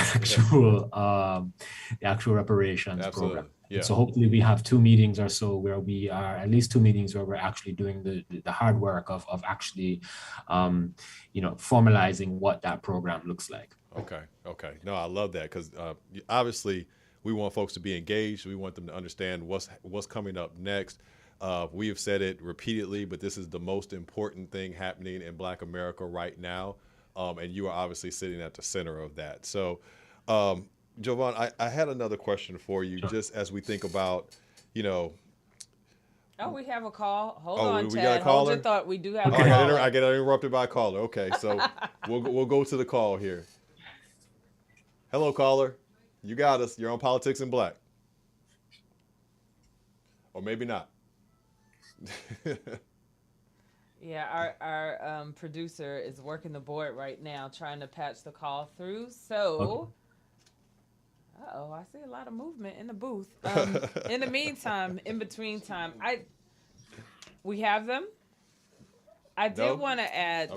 actual reparations program. So hopefully we have 2 meetings or so where we are, at least 2 meetings where we're actually doing the hard work of actually, formalizing what that program looks like. Okay. No, I love that, because obviously we want folks to be engaged. We want them to understand what's coming up next. We have said it repeatedly, but this is the most important thing happening in Black America right now. And you are obviously sitting at the center of that. So, Jovan, I had another question for you, just as we think about, Oh, we have a call. Hold on, we Chad. got a caller? Hold your thought. We do have a I caller. get interrupted by a caller. Okay, so we'll go to the call here. Hello, caller. You got us. You're on Politics in Black. Or maybe not. Yeah, our producer is working the board right now, trying to patch the call through. So, I see a lot of movement in the booth. In the meantime, in between time, we have them. I did want to add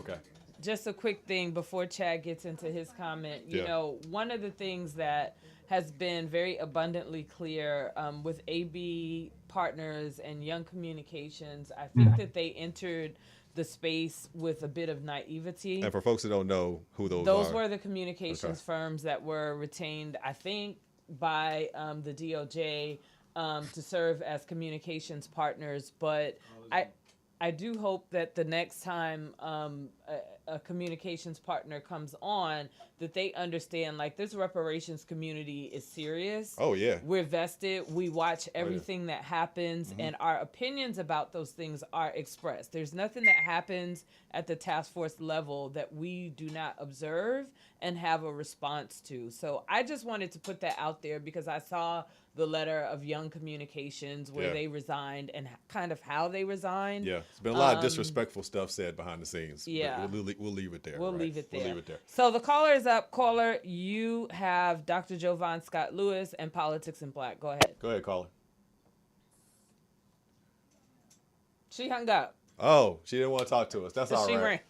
just a quick thing before Chad gets into his comment. You know, one of the things that has been very abundantly clear with AB partners and Young Communications, I think that they entered the space with a bit of naivety. And for folks that don't know who those are. Those were the communications firms that were retained, I think, by the DOJ to serve as communications partners. But I do hope that the next time a communications partner comes on, that they understand, like, this reparations community is serious. Oh, yeah. We're vested. We watch everything that happens, and our opinions about those things are expressed. There's nothing that happens at the task force level that we do not observe and have a response to. So I just wanted to put that out there, because I saw the letter of Young Communications where they resigned and kind of how they resigned. Yeah, it's been a lot of disrespectful stuff said behind the scenes. Yeah. We'll leave it there. We'll leave it there. We'll leave it there. So the caller is up. Caller, you have Dr. Jovan Scott Lewis and Politics in Black. Go ahead. Go ahead, caller. She hung up. Oh, she didn't want to talk to us. That's all right.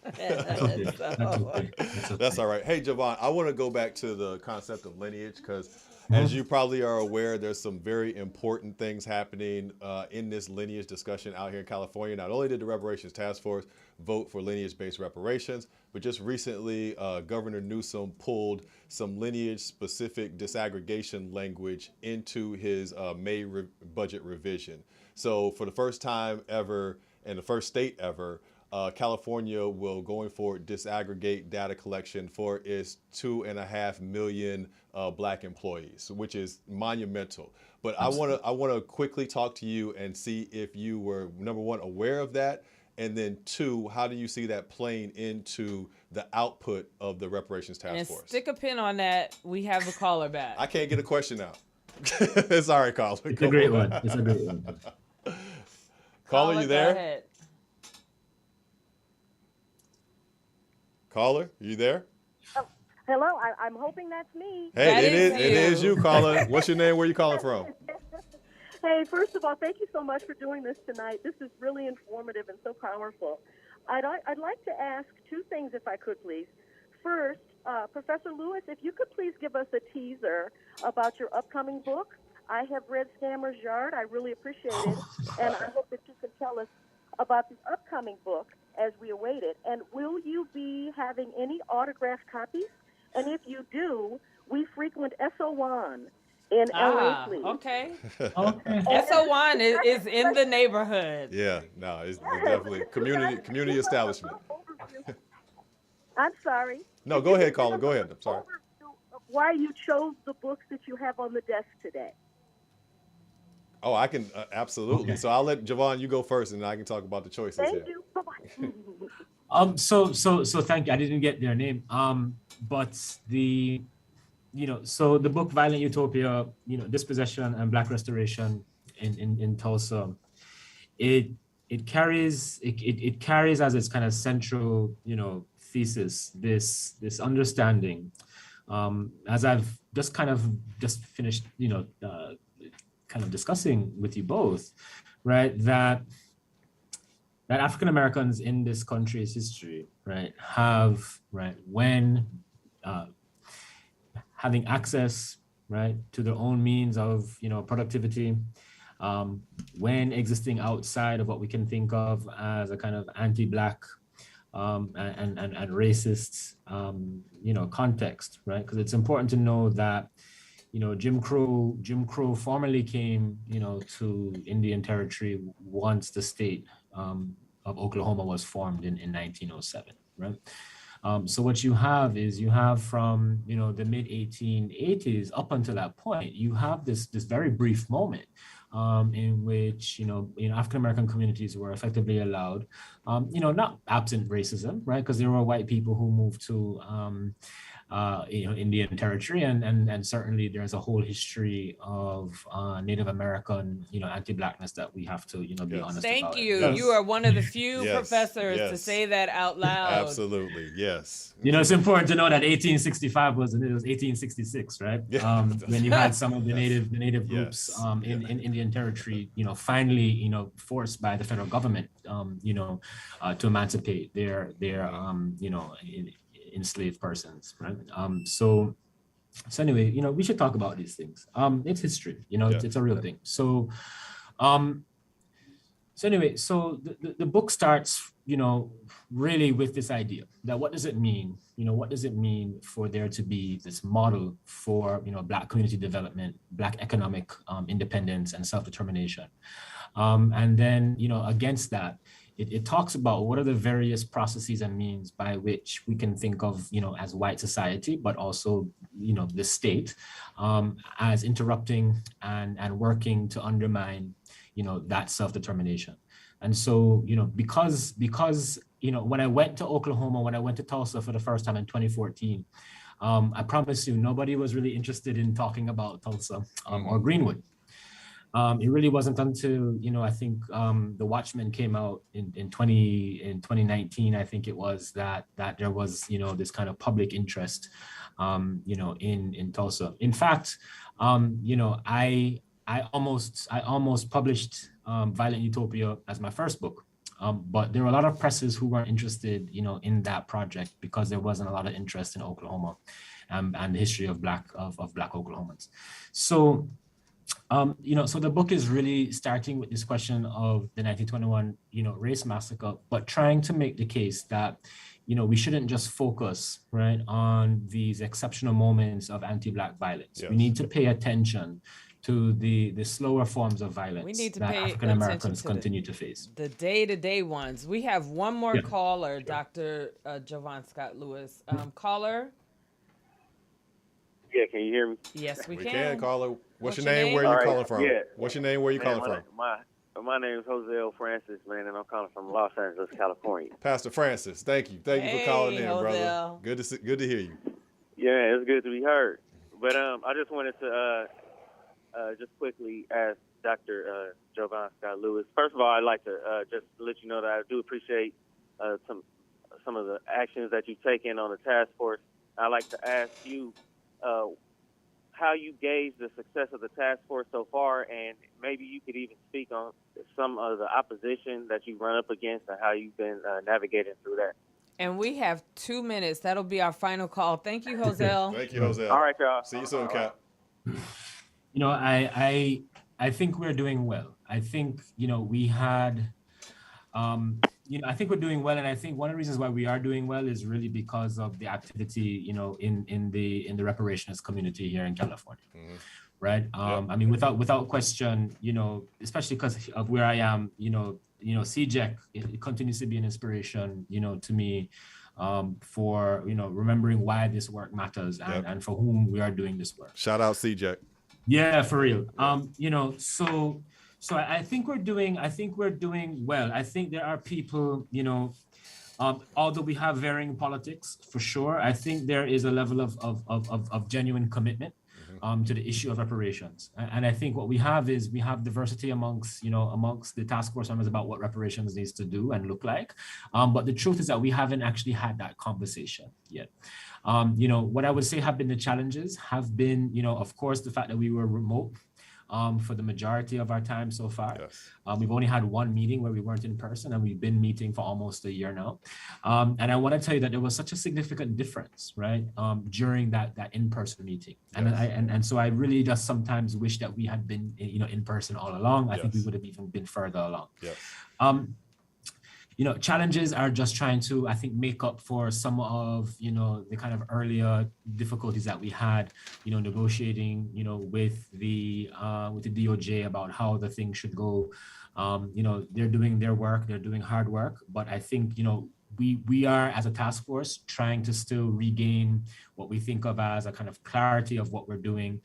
That's all right. Hey, Jovan, I want to go back to the concept of lineage, because as you probably are aware, there's some very important things happening in this lineage discussion out here in California. Not only did the Reparations Task Force vote for lineage-based reparations, but just recently, Governor Newsom pulled some lineage-specific disaggregation language into his May budget revision. So for the first time ever, and the first state ever, California will, going forward, disaggregate data collection for its 2.5 million Black employees, which is monumental. But I want to quickly talk to you and see if you were, number one, aware of that, and then two, how do you see that playing into the output of the Reparations Task Force? Stick a pin on that. We have a caller back. I can't get a question out. It's all right, caller. It's a great one. It's a great one. Caller, you there? Go ahead. Caller, you there? Oh, hello, I'm hoping that's me. Hey, That it is is you, caller. What's your name? Where you calling from? Hey, first of all, thank you so much for doing this tonight. This is really informative and so powerful. I'd like to ask 2 things, if I could, please. first, Professor Lewis, if you could please give us a teaser about your upcoming book. I have read Scammer's Yard. I really appreciate it. And I hope that you can tell us about the upcoming book as we await it. And will you be having any autographed copies? And if you do, we frequent SO1 in LA, please. Okay. Okay. SO1 is in the neighborhood. Yeah, no, it's definitely community establishment. I'm sorry. No, go ahead, caller. Go ahead. I'm sorry. Overview of why you chose the books that you have on the desk today. Oh, I can absolutely. Okay. So I'll let Jovan, you go first, and I can talk about the choices Thank here. you. Bye-bye. So thank you. I didn't get their name. But the the book Violent Utopia, Dispossession and Black Restoration in Tulsa, it carries as its kind of central, thesis, this understanding, as I've just finished, kind of discussing with you both, right, that African Americans in this country's history, right, have, right, when having access, right, to their own means of, productivity, when existing outside of what we can think of as a kind of anti-Black and racist, context, right? Because it's important to know that, Jim Crow formally came, to Indian Territory once the state of Oklahoma was formed in 1907, right? So what you have from, the mid 1880s up until that point, you have this very brief moment in which, African-American communities were effectively allowed, not absent racism, right? Because there were white people who moved to, Indian Territory, and certainly there's a whole history of Native American, anti-Blackness that we have to, be honest Thank about. you. Yes. You are one of the few Yes. professors to Yes. say that out loud. Absolutely, yes. It's important to know that 1865 was 1866, right? Yeah. When you had some of the native groups Yes. in Indian Territory, finally, forced by the federal government, to emancipate their enslaved persons, right? So anyway, we should talk about these things. It's history, it's a real thing. So anyway, so the book starts, really with this idea that what does it mean? What does it mean for there to be this model for, Black community development, Black economic independence and self-determination? And then, against that, it talks about what are the various processes and means by which we can think of, as white society, but also, the state, as interrupting and working to undermine, that self-determination. And so, because when I went to Oklahoma, when I went to Tulsa for the first time in 2014, I promise you, nobody was really interested in talking about Tulsa or Greenwood. It really wasn't until, I think The Watchmen came out in 2019, I think it was, that there was, this kind of public interest, in Tulsa. In fact, I almost published Violent Utopia as my first book. But there were a lot of presses who weren't interested, in that project because there wasn't a lot of interest in Oklahoma and the history of Black Oklahomans. So, so the book is really starting with this question of the 1921, race massacre, but trying to make the case that, we shouldn't just focus, right, on these exceptional moments of anti-Black violence. Yes. We need to pay attention to the slower forms of violence that African Americans continue to face. The day-to-day ones. We have one more caller, Dr. Jovan Scott Lewis. Caller? Yeah, can you hear me? Yes, we We can. can, caller. What's your your name? name? Where All you right, calling from? yeah. What's your name? Where you calling from? My name is Jose L. Francis, man, and I'm calling from Los Angeles, California. Pastor Francis, thank you. Thank you for calling in, Jose brother. L. Good to hear you. Yeah, it's good to be heard. But I just wanted to just quickly ask Dr. Jovan Scott Lewis. First of all, I'd like to just let you know that I do appreciate some of the actions that you've taken on the task force. I'd like to ask you how you gauge the success of the task force so far, and maybe you could even speak on some of the opposition that you run up against and how you've been navigating through that. And we have 2 minutes. That'll be our final call. Thank you, Joselle. Thank you, Jose. All right, y'all. See you soon, Cap. You know, I think we're doing well. I think, you know, we had, I think we're doing well. And I think one of the reasons why we are doing well is really because of the activity, you know, in the reparations community here in California. Mm-hmm. Right. I mean, without question, you know, especially because of where I am, you know, CJEC, it continues to be an inspiration, you know, to me, for, you know, remembering why this work matters and for whom we are doing this work. Shout out CJEC. Yeah, for real. You know, so I think we're doing well. I think there are people, you know, although we have varying politics for sure, I think there is a level of genuine commitment to the issue of reparations. And I think what we have diversity amongst the task force members about what reparations needs to do and look like. But the truth is that we haven't actually had that conversation yet. You know, what I would say have been the challenges have been, you know, of course, the fact that we were remote for the majority of our time so far. Yes. We've only had one meeting where we weren't in person, and we've been meeting for almost a year now. And I want to tell you that there was such a significant difference, right, during that in-person meeting. And and so I really just sometimes wish that we had been, you know, in person all along. I think we would have even been further along. Yes. You know, challenges are just trying to, I think, make up for some of, you know, the kind of earlier difficulties that we had, you know, negotiating, you know, with the DOJ about how the thing should go. You know, they're doing their work, they're doing hard work, but I think, you know, we are, as a task force, trying to still regain what we think of as a kind of clarity of what we're doing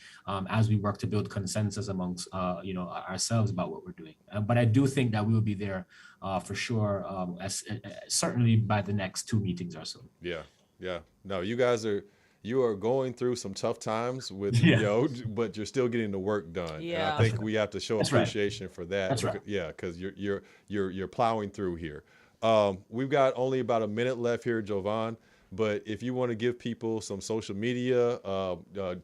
as we work to build consensus amongst, you know, ourselves about what we're doing. But I do think that we will be there for sure, certainly by the next 2 meetings or so. Yeah. No, you are going through some tough times with, you know, but you're still getting the work done. Yeah. And I think we have to show appreciation for that. That's right. Yeah, because you're plowing through here. We've got only about a minute left here, Jovan, but if you want to give people some social media,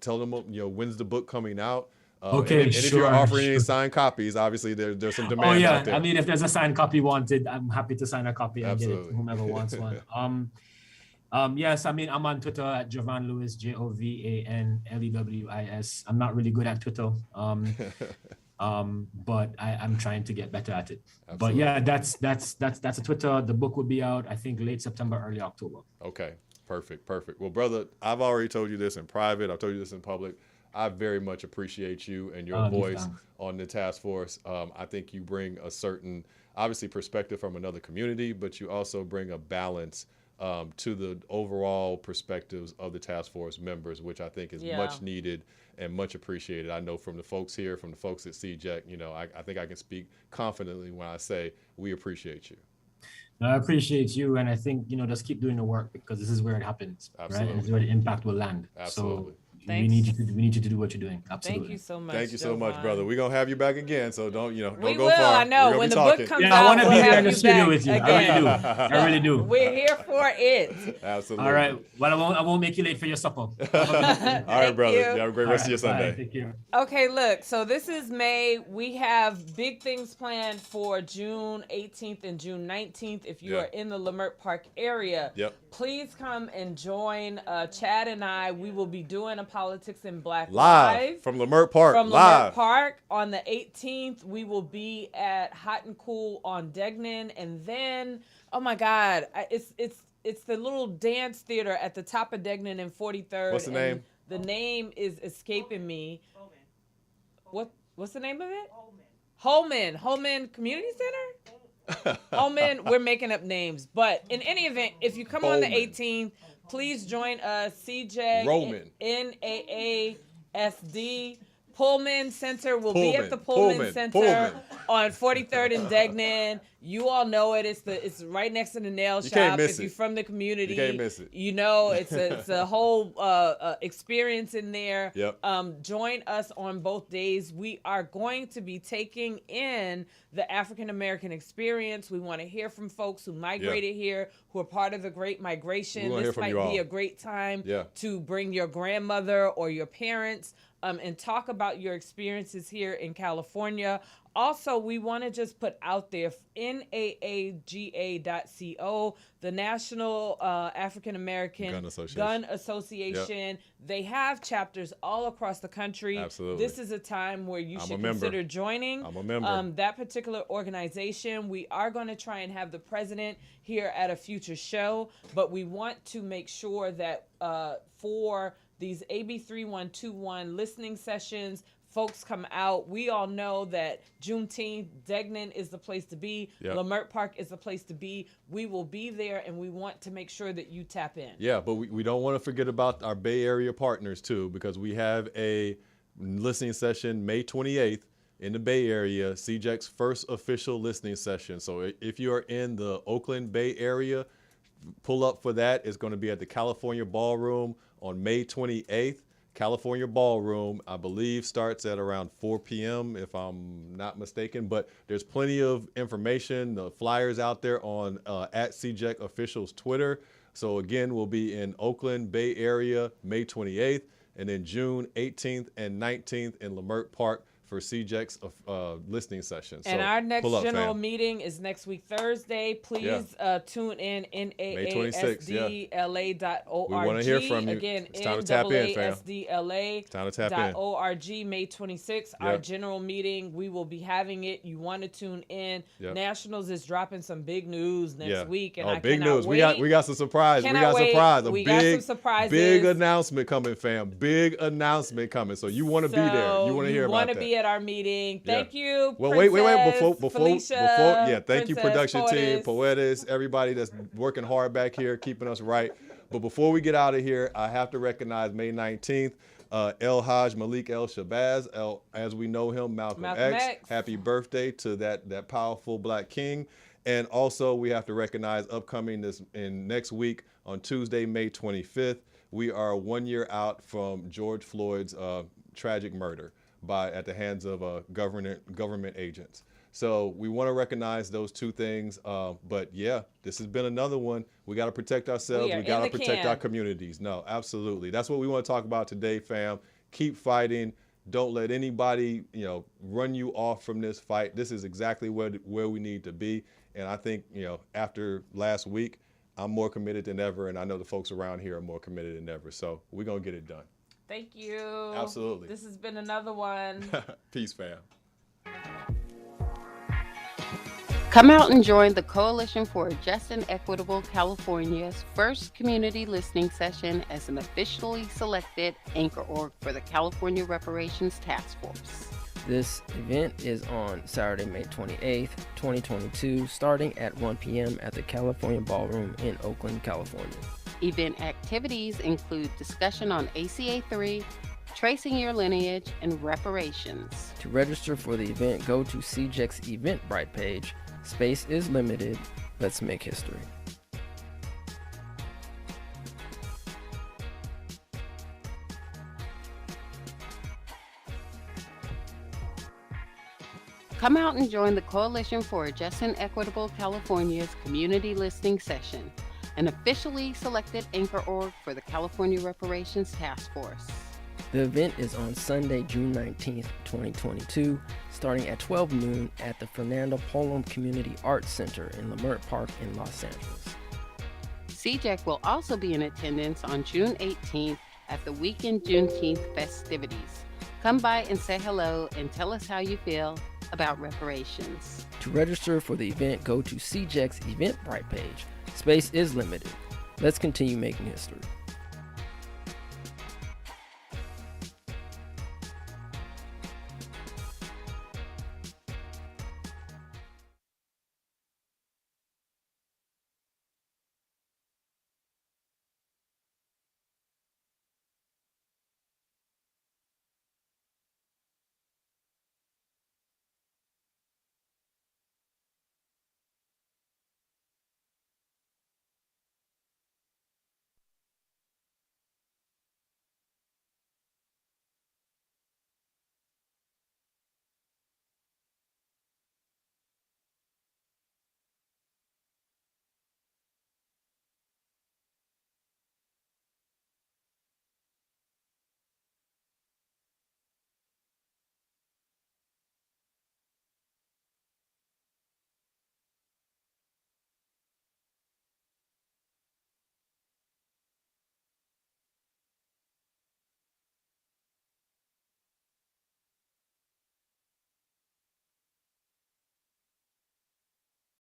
tell them, you know, when's the book coming out? Okay, and if you're offering any signed copies, obviously there's some demand out there. I mean, if there's a signed copy wanted, I'm happy to sign a copy and get it to whomever wants one. Yes, I mean, I'm on Twitter at Jovan Lewis, JOVANLEWIS. I'm not really good at Twitter. But I'm trying to get better at it. Absolutely. But yeah, that's a Twitter. The book will be out, I think, late September, early October. Okay, perfect. Well, brother, I've already told you this in private. I've told you this in public. I very much appreciate you and your voice on the task force. I think you bring a certain, obviously, perspective from another community, but you also bring a balance to the overall perspectives of the task force members, which I think is much needed and much appreciated. I know from the folks here, from the folks at CJEC, you know, I think I can speak confidently when I say we appreciate you. No, I appreciate you, and I think, you know, just keep doing the work, because this is where it happens. Absolutely. Right? And this is where the impact will land. Absolutely. So we need you to do what you're doing. Absolutely. Thank you so much. Thank you so much, brother. We're gonna have you back again, so don't go far. We will. I know when the book comes out. I want to be here in the studio with you. Again. I really do. We're here for it. Absolutely. All right. Well, I won't make you late for your supper. All right, brother. You have a great rest of your Sunday. Thank you. Okay, look. So this is May. We have big things planned for June 18th and June 19th. If you are in the Leimert Park area, please come and join Chad and I. We will be doing a Politics in Black live from Leimert Park. Leimert Park on the 18th. We will be at Hot and Cool on Degnan, and then oh my God, it's the little dance theater at the top of Degnan and 43rd. What's the name? The name is escaping me. What's the name of it? Holman Community Center. Holman. We're making up names, but in any event, if you come on the 18th. Please join us, CJEC, NAASD. Pullman Center will be at the Pullman Center on 43rd and Degnan. You all know it. It's right next to the nail shop. If you're from the community, you can't miss it. You know, it's a whole experience in there. Yep. Join us on both days. We are going to be taking in the African American experience. We want to hear from folks who migrated here, who are part of the Great Migration. This might be a great time to bring your grandmother or your parents and talk about your experiences here in California. Also, we want to just put out there, NAAGA.co, the National African American Gun Association. Yep. They have chapters all across the country. Absolutely. This is a time where you should consider joining I'm a member. that particular organization. We are going to try and have the president here at a future show, but we want to make sure that for these AB 3121 listening sessions, folks come out. We all know that Juneteenth, Degnan is the place to be. Yep. Lamert Park is the place to be. We will be there, and we want to make sure that you tap in. Yeah, but we don't want to forget about our Bay Area partners, too, because we have a listening session May 28th in the Bay Area, CJEC's first official listening session. So if you are in the Oakland Bay Area, pull up for that. It's going to be at the California Ballroom on May 28th. California Ballroom, I believe, starts at around 4 p.m. if I'm not mistaken, but there's plenty of information. The flyers out there on at CJEC Officials Twitter. So again, we'll be in Oakland Bay Area May 28th, and then June 18th and 19th in Lamert Park for CJEC's listening session. And so our next pull up, general fam. meeting is next week, Thursday. Please tune in, NAASD-LA.org. We want to hear from you. Again, it's time to tap in, fam. NAASD-LA.org, May 26th, our general meeting. We will be having it. You want to tune in. Yep. Nationals is dropping some big news next week. And I big cannot news. wait. We got some surprise. We got some surprises. Big announcement coming, fam. Big announcement coming. So you want to be there. You want to hear about that. You want to be at our meeting. Thank you. Well, wait. Before, Felicia, thank you, production team, Poetis. everybody that's working hard back here, keeping us right. But before we get out of here, I have to recognize May 19th, El Haj Malik El Shabazz, as we know him, Malcolm X. Happy birthday to that powerful black king. And also, we have to recognize upcoming next week on Tuesday, May 25th, we are 1 year out from George Floyd's tragic murder at the hands of government agents. So we want to recognize those two things. But yeah, this has been another one. We got to protect ourselves. We got to protect our communities. No, absolutely. That's what we want to talk about today, fam. Keep fighting. Don't let anybody, run you off from this fight. This is exactly where we need to be. And I think, after last week, I'm more committed than ever. And I know the folks around here are more committed than ever. So we're going to get it done. Thank you. Absolutely. This has been another one. Peace, fam. Come out and join the Coalition for a Just and Equitable California's first community listening session as an officially selected anchor org for the California Reparations Task Force. This event is on Saturday, May 28th, 2022, starting at 1 p.m. at the California Ballroom in Oakland, California. Event activities include discussion on ACA 3, tracing your lineage, and reparations. To register for the event, go to CJEC's Eventbrite page. Space is limited. Let's make history. Come out and join the Coalition for a Just and Equitable California's community listening session, an officially selected anchor org for the California Reparations Task Force. The event is on Sunday, June 19th, 2022, starting at 12 noon at the Fernando Polo Community Arts Center in Lamert Park in Los Angeles. CJEC will also be in attendance on June 18th at the Weekend Juneteenth festivities. Come by and say hello and tell us how you feel about reparations. To register for the event, go to CJEC's Eventbrite page. Space is limited. Let's continue making history.